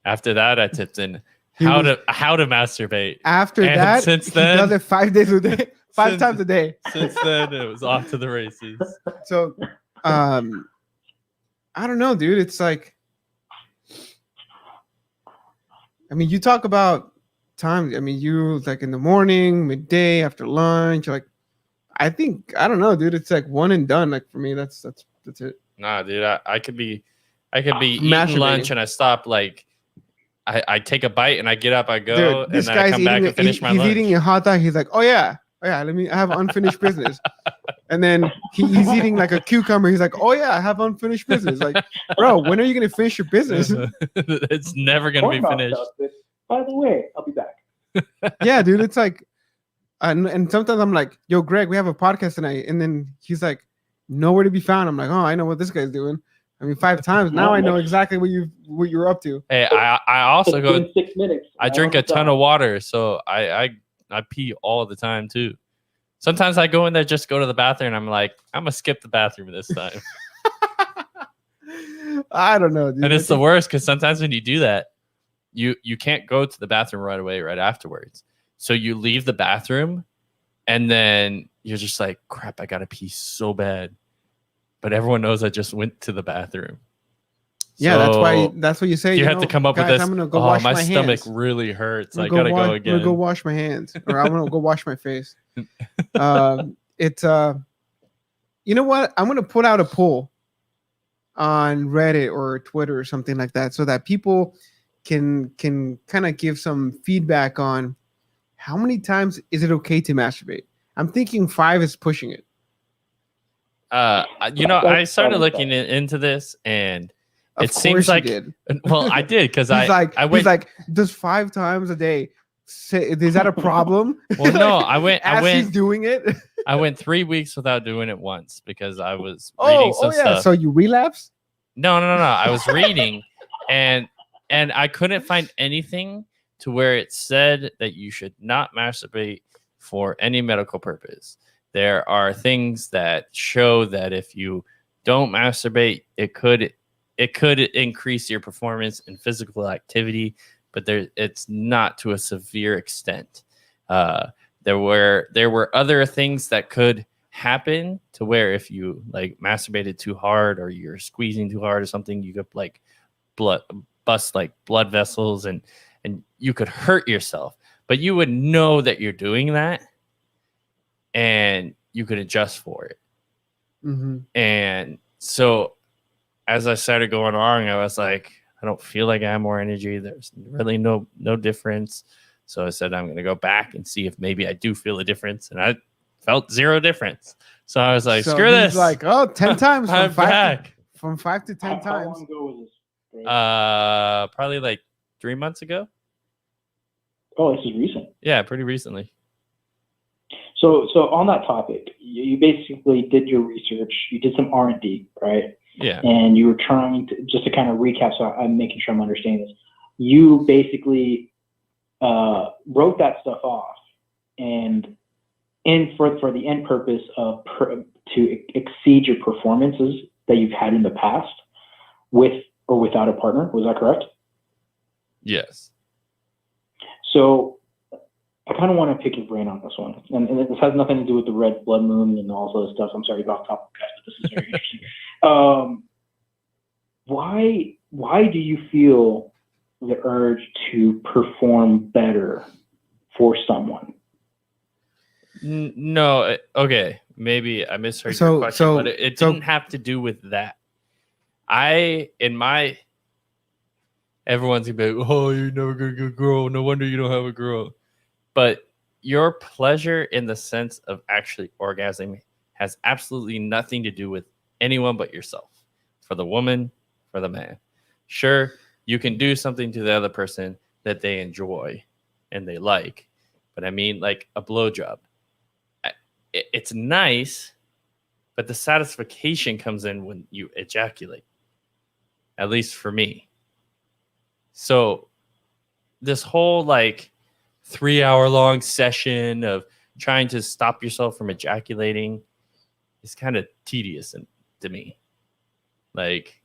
After that, I typed in how to masturbate. After And that, since he then, does it 5 days a day, five times a day. Since then, it was off to the races. So, I don't know, dude. It's like, I mean, you talk about time. I mean, you like in the morning, midday, after lunch. Like, I don't know, dude. It's like one and done. Like for me, that's it. Nah, dude. I could be eating Masturbating. lunch and I stop. Like, I take a bite and I get up. I go Dude, and this then I guy's come back eating. and finish my He's lunch. eating a hot dog. He's like, oh yeah. I have unfinished business. And then he's eating like a cucumber. He's like, oh yeah, I have unfinished business. Like, bro, when are you gonna finish your business? It's never gonna be Corn finished. mouth does this. By the way, I'll be back. Yeah, dude. It's like, and sometimes I'm like, yo, Greg, we have a podcast tonight. And then he's like, nowhere to be found. I'm like, oh, I know what this guy's doing. I mean, 5 times. Now I know exactly what you're up to. Hey, I also It's go. been 6 minutes. I drink a ton of water, so I pee all the time too. Sometimes I go in there, just go to the bathroom, and I'm like, I'm gonna skip the bathroom this time. I don't know, dude. And it's the worst because sometimes when you do that, you can't go to the bathroom right away, right afterwards. So you leave the bathroom, and then you're just like, crap, I gotta pee so bad. But everyone knows I just went to the bathroom. Yeah, So that's what you say. you have to come up guys, with this. I'm gonna go wash my my stomach hands. really hurts. I I'm gotta gonna go again. I'm gonna go wash my hands, or I'm gonna go wash my face. It's you know what? I'm gonna put out a poll on Reddit or Twitter or something like that, so that people can kind of give some feedback on how many times is it okay to masturbate. I'm thinking 5 is pushing it. I started looking into this, and it seems like did. Well, I did because He's I went. does 5 times a day. Is that a problem? Well, no, I went. He's doing it. I went 3 weeks without doing it once because I was reading some stuff. So you relapse? No. I was reading, and I couldn't find anything to where it said that you should not masturbate for any medical purpose. There are things that show that if you don't masturbate, it could increase your performance in physical activity, but it's not to a severe extent. There were other things that could happen to where if you like masturbated too hard or you're squeezing too hard or something, you could like bust like blood vessels and you could hurt yourself. But you would know that you're doing that, and you could adjust for it. Mm-hmm. And so as I started going on, I was like, I don't feel like I have more energy. There's really no difference. So I said, I'm going to go back and see if maybe I do feel a difference. And I felt zero difference. So I was like, screw this. Like, 10 times I'm back. From 5 to 10 How times. long ago was this? Probably like 3 months ago. Oh, this is recent. Yeah, pretty recently. So on that topic, you basically did your research. You did some R&D, right? Yeah. And you were trying to, just to kind of recap, so I'm making sure I'm understanding this. You basically wrote that stuff off, and for the end purpose of to exceed your performances that you've had in the past, with or without a partner. Was that correct? Yes. So I kind of want to pick your brain on this one. And this has nothing to do with the red blood moon and all this other stuff. I'm sorry to go off topic, guys, but this is very interesting. why do you feel the urge to perform better for someone? No, okay, maybe I misheard So- your question, so- but it so- didn't have to do with that. Everyone's gonna be like, oh, you're never gonna get a girl. No wonder you don't have a girl. But your pleasure in the sense of actually orgasming has absolutely nothing to do with anyone but yourself. For the woman, for the man. Sure, you can do something to the other person that they enjoy and they like. But I mean, like a blowjob. It's nice, but the satisfaction comes in when you ejaculate. At least for me. So this whole like 3-hour long session of trying to stop yourself from ejaculating is kind of tedious to me. Like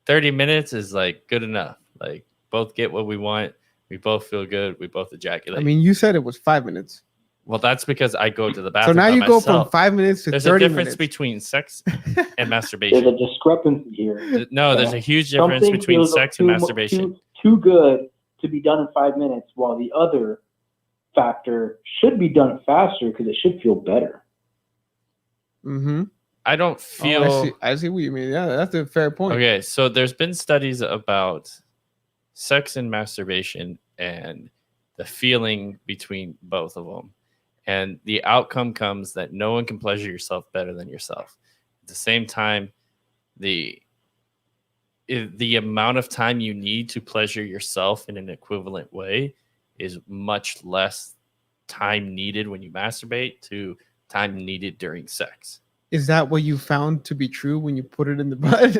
30 minutes is like good enough. Like both get what we want. We both feel good. We both ejaculate. I mean, you said it was 5 minutes. Well, that's because I go to the So bathroom. now by you go from myself. 5 minutes to There's a 30 difference minutes. between sex and There's masturbation. a discrepancy here. No, there's a huge difference Something between feels sex and masturbation. Too good to be done in 5 minutes, while the other factor should be done faster because it should feel better. Mm-hmm. I don't feel. I see what you mean. Yeah, that's a fair point. Okay, so there's been studies about sex and masturbation and the feeling between both of them. And the outcome comes that no one can pleasure yourself better than yourself. At the same time, the amount of time you need to pleasure yourself in an equivalent way is much less time needed when you masturbate to time needed during sex. Is that what you found to be true when you put it in the butt?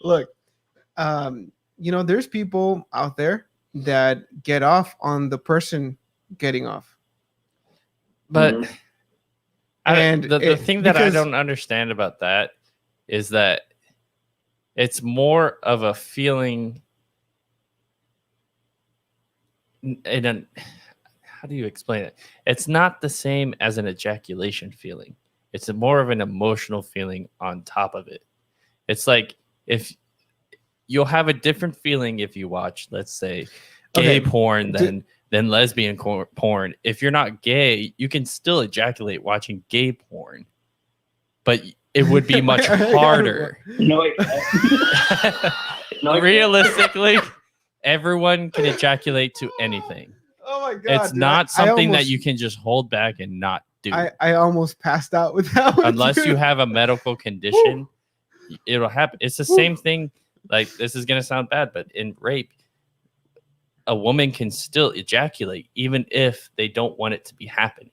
Look, there's people out there that get off on the person getting off. But Mhm. the thing that I don't understand about that is that it's more of a feeling how do you explain it? It's not the same as an ejaculation feeling. It's more of an emotional feeling on top of it. It's like if you'll have a different feeling if you watch, let's say, gay porn than lesbian porn. If you're not gay, you can still ejaculate watching gay porn, but it would be much harder. No, Realistically, everyone can ejaculate to anything. Oh my god! It's not something that you can just hold back and not do. I almost passed out with that one. Unless you have a medical condition, it'll happen. It's the same thing. Like, this is going to sound bad, but in rape, a woman can still ejaculate even if they don't want it to be happening.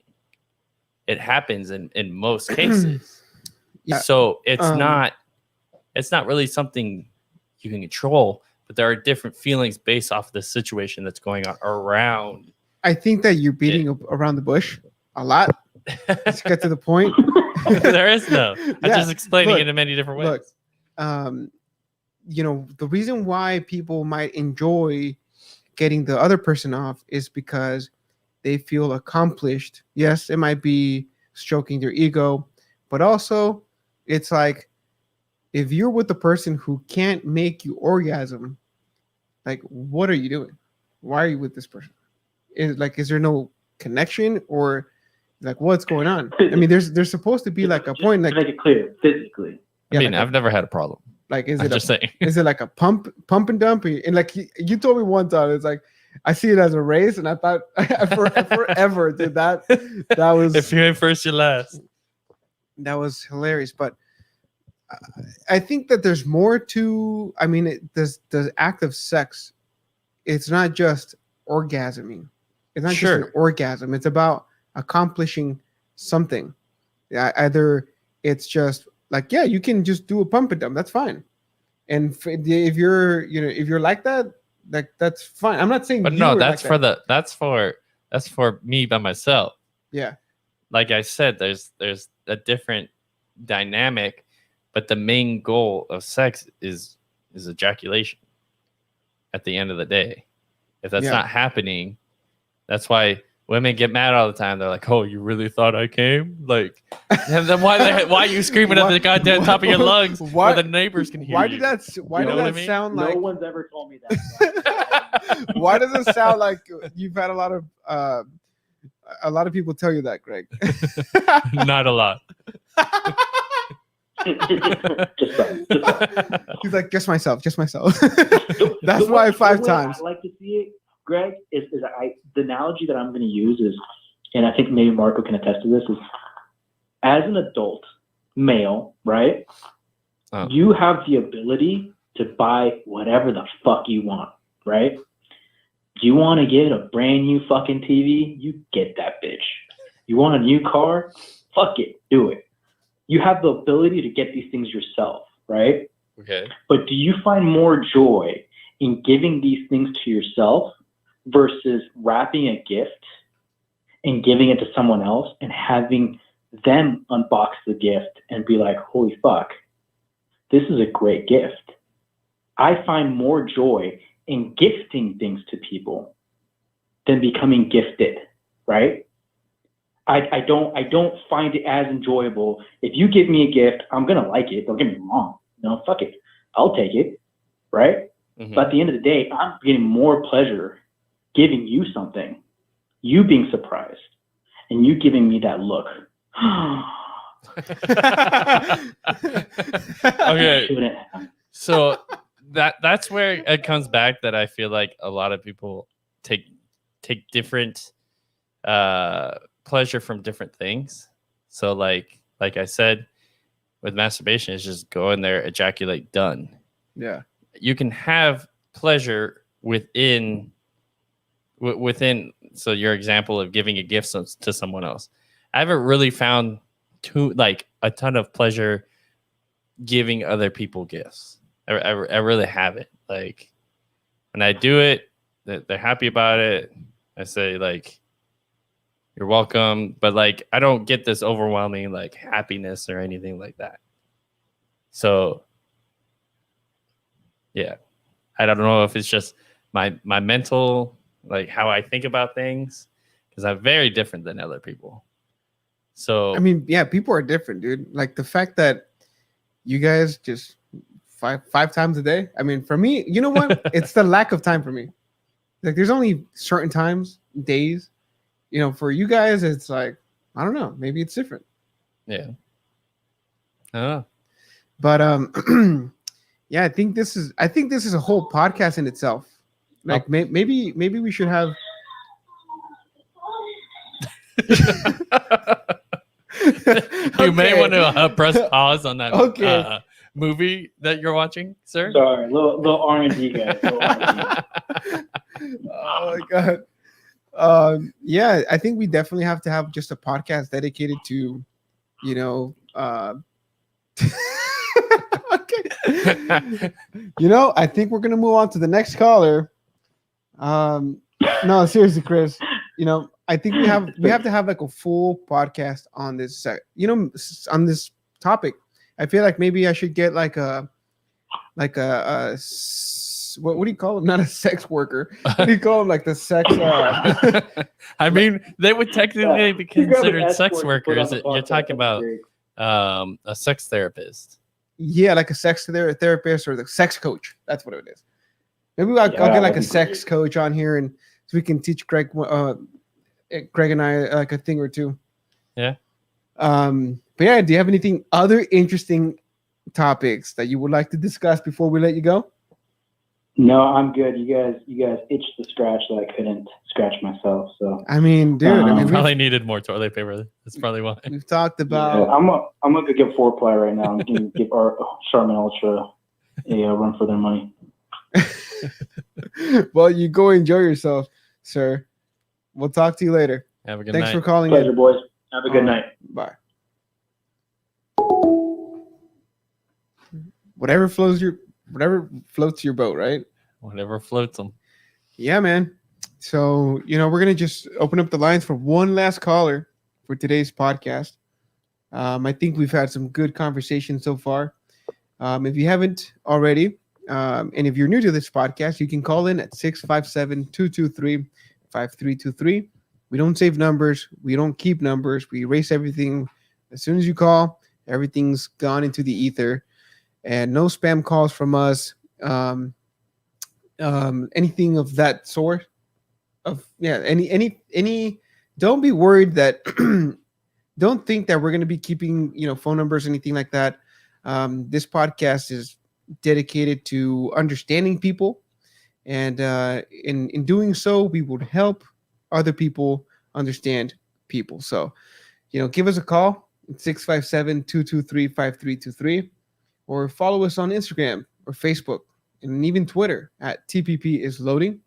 It happens in most cases. Yeah. So it's not really something you can control, but there are different feelings based off of the situation that's going on around. I think that you're beating up around the bush a lot. Let's get to the point. There is no. I'm Yeah, just explaining look, it in many different ways. Look, the reason why people might enjoy getting the other person off is because they feel accomplished. Yes, it might be stroking their ego, but also it's like if you're with the person who can't make you orgasm, like, what are you doing? Why are you with this person? Is there no connection, or like what's going on? I mean, there's supposed to be like a point, like, to make it clear, physically. I mean, like, I've never had a problem. like is I'm it just saying. is it like a pump and dump? And like you told me one time, it's like I see it as a race, and I thought forever did that was If you're in first, you're last. that was hilarious. But I think that there's more to. I mean, the act of sex. It's not just orgasming. It's not just an orgasm. It's about accomplishing something. Yeah, either it's just like, yeah, you can just do a pump and dump. That's fine. And if you're like that, like that's fine. I'm not saying, But you no, were that's like that. that's for me by myself. Yeah. Like I said, there's a different dynamic, but the main goal of sex is ejaculation at the end of the day. If that's Yeah. not happening, that's why women get mad all the time. They're like, "Oh, you really thought I came?" Like, and then why are you screaming at the goddamn top of your lungs where the neighbors can hear Why you? did that? Why You know did what that I mean? sound No like? one's ever told me that. Why does it sound like you've had a lot of people tell you that, Greg? Not a lot. He's like, just myself. That's The why way- 5 the way times. I like to see it, Greg, is the analogy that I'm going to use is, and I think maybe Marco can attest to this, is as an adult male, right? Oh. You have the ability to buy whatever the fuck you want, right? You want to get a brand new fucking TV? You get that bitch. You want a new car? Fuck it, do it. You have the ability to get these things yourself, right? Okay. But do you find more joy in giving these things to yourself versus wrapping a gift and giving it to someone else and having them unbox the gift and be like, holy fuck, this is a great gift. I find more joy in gifting things to people than becoming gifted, right? I don't find it as enjoyable. If you give me a gift, I'm gonna like it. Don't get me wrong. No, fuck it. I'll take it, right? Mhm. But at the end of the day, I'm getting more pleasure giving you something, you being surprised, and you giving me that look. Okay. Shouldn't have. So that's where it comes back that I feel like a lot of people take different pleasure from different things. So like I said, with masturbation, it's just go in there, ejaculate, done. Yeah. You can have pleasure within. So your example of giving a gift to someone else, I haven't really found a ton of pleasure giving other people gifts. I really haven't. Like when I do it, they're happy about it. I say like, you're welcome, but like I don't get this overwhelming like happiness or anything like that. So yeah, I don't know if it's just my mental, like how I think about things, because I'm very different than other people. So I mean, yeah, people are different, dude. Like the fact that you guys just five times a day. I mean, for me, you know what? It's the lack of time for me. Like there's only certain times, days. You know, for you guys, it's like, I don't know, maybe it's different. yeah. I don't know. But yeah, I think this is a whole podcast in itself. Like maybe we should have You may want to press pause on that Okay. movie that you're watching, sir. Sorry, little R&D guys. Little R&D. Oh my god. Yeah, I think we definitely have to have just a podcast dedicated to, you know, okay. You know, I think we're gonna move on to the next caller. No, seriously, Chris. You know, I think we have to have like a full podcast on this on this topic. I feel like maybe I should get what do you call them? Not a sex worker. What do you call them? Like the sex. I mean, they would technically be You grab an considered sex escort to put on workers. the You're podcast, talking that'd about be great. a sex therapist. Yeah, like a sex therapist or the sex coach. That's what it is. Maybe I'll get like that'd a be sex great. coach on here, and so we can teach Greg and I like a thing or two. Yeah. But yeah, do you have anything other interesting topics that you would like to discuss before we let you go? No, I'm good. You guys itched the scratch that I couldn't scratch myself. So I mean, dude, I mean, Probably needed more toilet paper. That's probably why. we've talked yeah, about. I'm gonna go get foreplay right now. I'm gonna give our Charmin Ultra a run for their money. Well, you go enjoy yourself, sir. We'll talk to you later. Have a good Thanks night. for calling Pleasure, in. boys. Have a good All night. right, bye. Whatever floats your boat, right? Whatever floats them. Yeah, man. So, you know, we're going to just open up the lines for one last caller for today's podcast. I think we've had some good conversation so far. If you haven't already, and if you're new to this podcast, you can call in at 657-223-5323. We don't save numbers. We don't keep numbers. We erase everything. As soon as you call, everything's gone into the ether, and no spam calls from us. Um, Anything of that sort. Any. Don't be worried that. Don't think that we're going to be keeping phone numbers or anything like that. This podcast is dedicated to understanding people, and in doing so, we would help other people understand people. So, give us a call at 657-223-5323, or follow us on Instagram or Facebook and even Twitter at TPP is loading.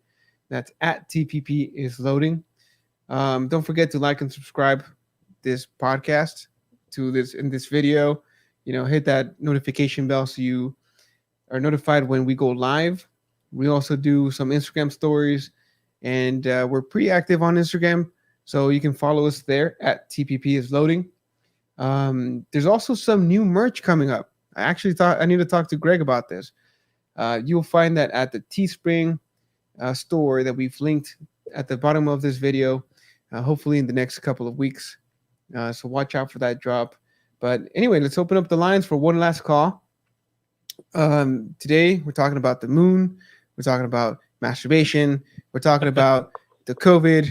That's at TPP is loading. Don't forget to like and subscribe this podcast to this in this video. Hit that notification bell so you are notified when we go live. We also do some Instagram stories, and we're pretty active on Instagram, so you can follow us there at TPP is loading. There's also some new merch coming up. I actually thought I need to talk to Greg about this. You'll find that at the Teespring store that we've linked at the bottom of this video, hopefully in the next couple of weeks. So watch out for that drop. But anyway, let's open up the lines for one last call. Today, we're talking about the moon. We're talking about masturbation. We're talking about the COVID,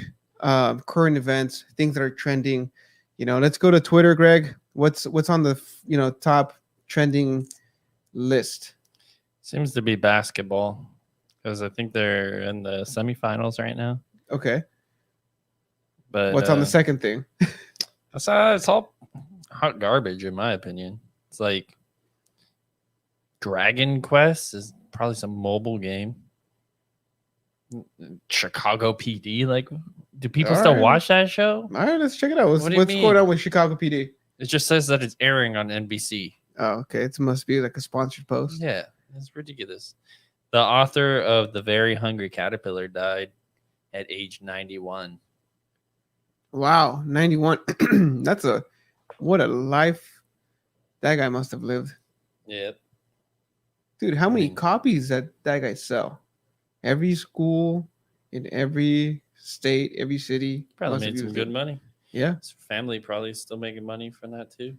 current events, things that are trending. Let's go to Twitter, Greg. What's on the top trending list? Seems to be basketball, because I think they're in the semifinals right now. Okay. But What's on the second thing? it's all hot garbage, in my opinion. It's like Dragon Quest is probably some mobile game. Chicago PD, like, do people All still right. watch that show? All right, let's check it out. What's What do you going mean? on with Chicago PD? It just says that it's airing on NBC. Oh, okay. It must be like a sponsored post. Yeah, it's ridiculous. The author of The Very Hungry Caterpillar died at age 91. Wow, 91. What a life that guy must have lived. Yep. Dude, how many mean- copies that guy sell? Every school in every state, every city. Probably must have made some used good it. money. Yeah. His family probably still making money from that too.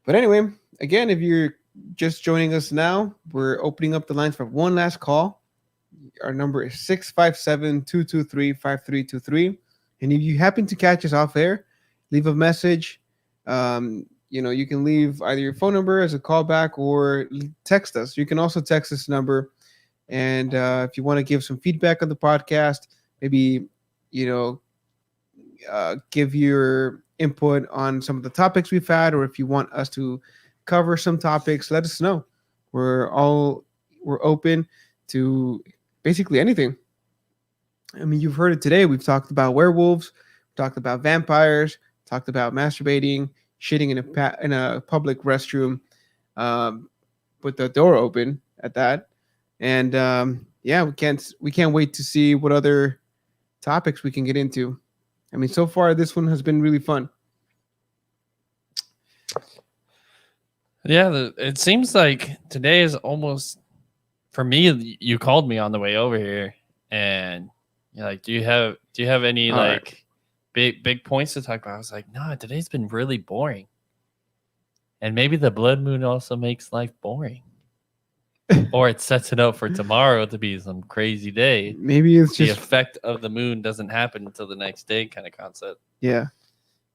But anyway, again, if you're just joining us now, we're opening up the lines for one last call. Our number is 657-223-5323. And if you happen to catch us off air, leave a message. You can leave either your phone number as a callback or text us. You can also text this number. And if you want to give some feedback on the podcast, maybe, give your input on some of the topics we've had, or if you want us to cover some topics, let us know. We're open to basically anything. I mean, you've heard it today. We've talked about werewolves, talked about vampires, talked about masturbating, shitting in a public restroom, with the door open at that. And we can't wait to see what other topics we can get into. I mean, so far this one has been really fun. Yeah, it seems like today is almost, for me, you called me on the way over here, and you're like, do you have any All like big points to talk about? I was like, no, today's been really boring. And maybe the blood moon also makes life boring. Or it sets it up for tomorrow to be some crazy day. Maybe it's The just effect of the moon doesn't happen until the next day kind of concept. yeah.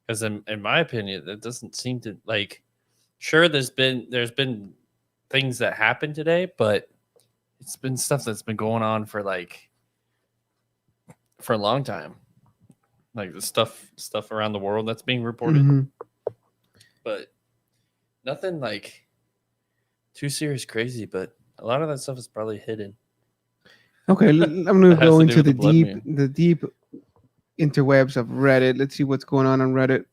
Because in my opinion, it doesn't seem to, like, sure, there's been things that happened today, but it's been stuff that's been going on for a long time. Like the stuff around the world that's being reported. Mhm. But nothing like too serious crazy, but a lot of that stuff is probably hidden. Okay, I'm gonna It has go to do into with the the blood deep interwebs of Reddit. Let's see what's going on Reddit.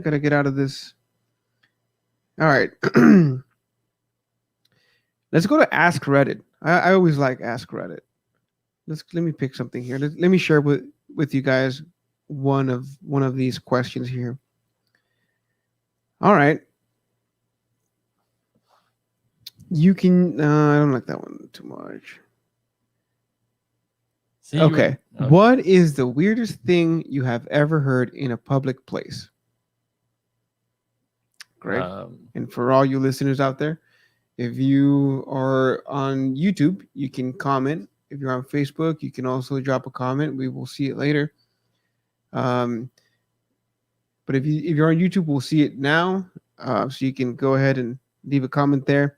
Gotta get out of this. All right. Let's go to Ask Reddit. I always like Ask Reddit. Let me pick something here. Let me share with you guys one of these questions here. All right. You can I don't like that one too much. See, you Okay. would- What is the weirdest thing you have ever heard in a public place? Greg? And for all you listeners out there, if you are on YouTube, you can comment. If you're on Facebook, you can also drop a comment. We will see it later. But if you're on YouTube, we'll see it now. So you can go ahead and leave a comment there.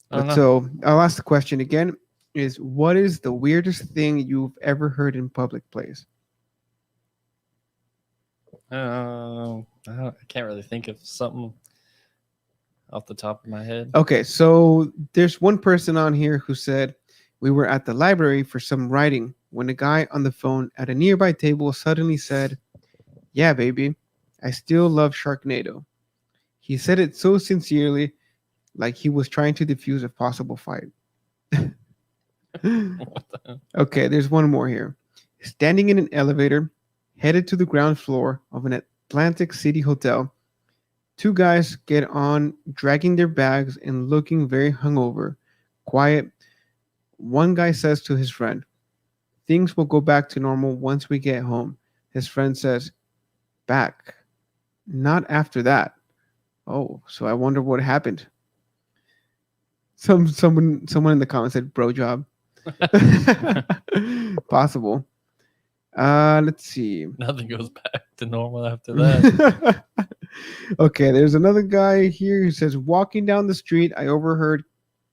I don't But know. so I'll ask the question again: is what is the weirdest thing you've ever heard in public place? I can't really think of something off the top of my head. Okay, so there's one person on here who said we were at the library for some writing when a guy on the phone at a nearby table suddenly said, "Yeah, baby, I still love Sharknado." He said it so sincerely, like he was trying to defuse a possible fight. What the- Okay, there's one more here. Standing in an elevator, headed to the ground floor of an Atlantic City hotel, two guys get on, dragging their bags and looking very hungover. Quiet. One guy says to his friend, "Things will go back to normal once we get home." His friend says, "Back? Not after that." Oh, so I wonder what happened. Someone in the comments said bro job. Possible. Let's see. Nothing goes back to normal after that. Okay, there's another guy here who says, walking down the street, I overheard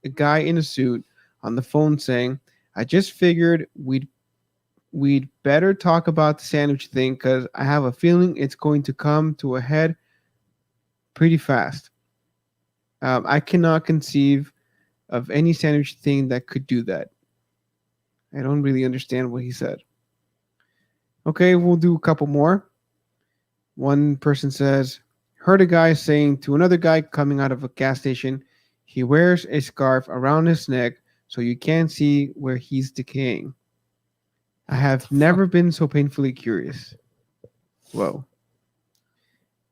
a guy in a suit on the phone saying, "I just figured we'd better talk about the sandwich thing because I have a feeling it's going to come to a head pretty fast. I cannot conceive of any sandwich thing that could do that." I don't really understand what he said. Okay, we'll do a couple more. One person says, heard a guy saying to another guy coming out of a gas station, he wears a scarf around his neck so you can't see where he's decaying. I have never been so painfully curious. Whoa.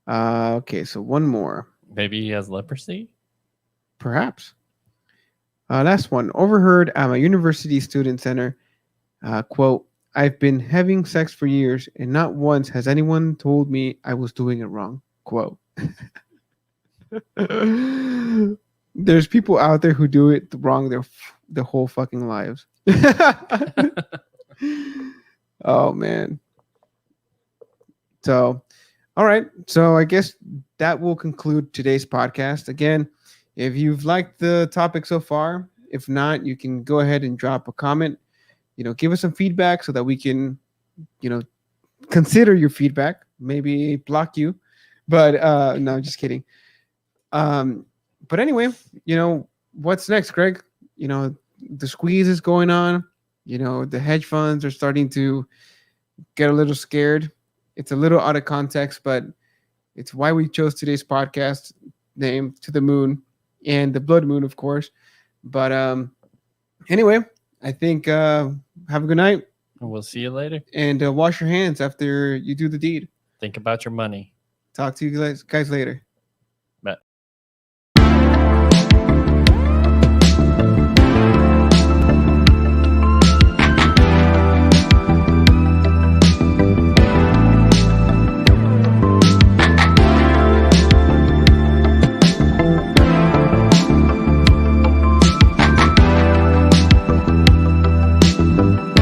Okay, so one more. Maybe he has leprosy. Perhaps. Last one. Overheard at my university student center. Quote, "I've been having sex for years and not once has anyone told me I was doing it wrong." Quote. There's people out there who do it wrong their whole fucking lives. Oh man. So, all right. So I guess that will conclude today's podcast. Again, if you've liked the topic so far, if not, you can go ahead and drop a comment. Give us some feedback so that we can, consider your feedback. Maybe block you, but no, just kidding. But anyway, what's next, Greg? The squeeze is going on. The hedge funds are starting to get a little scared. It's a little out of context, but it's why we chose today's podcast name, To the Moon, and the Blood Moon, of course. But anyway, I think have a good night. And we'll see you later. And wash your hands after you do the deed. Think about your money. Talk to you guys later.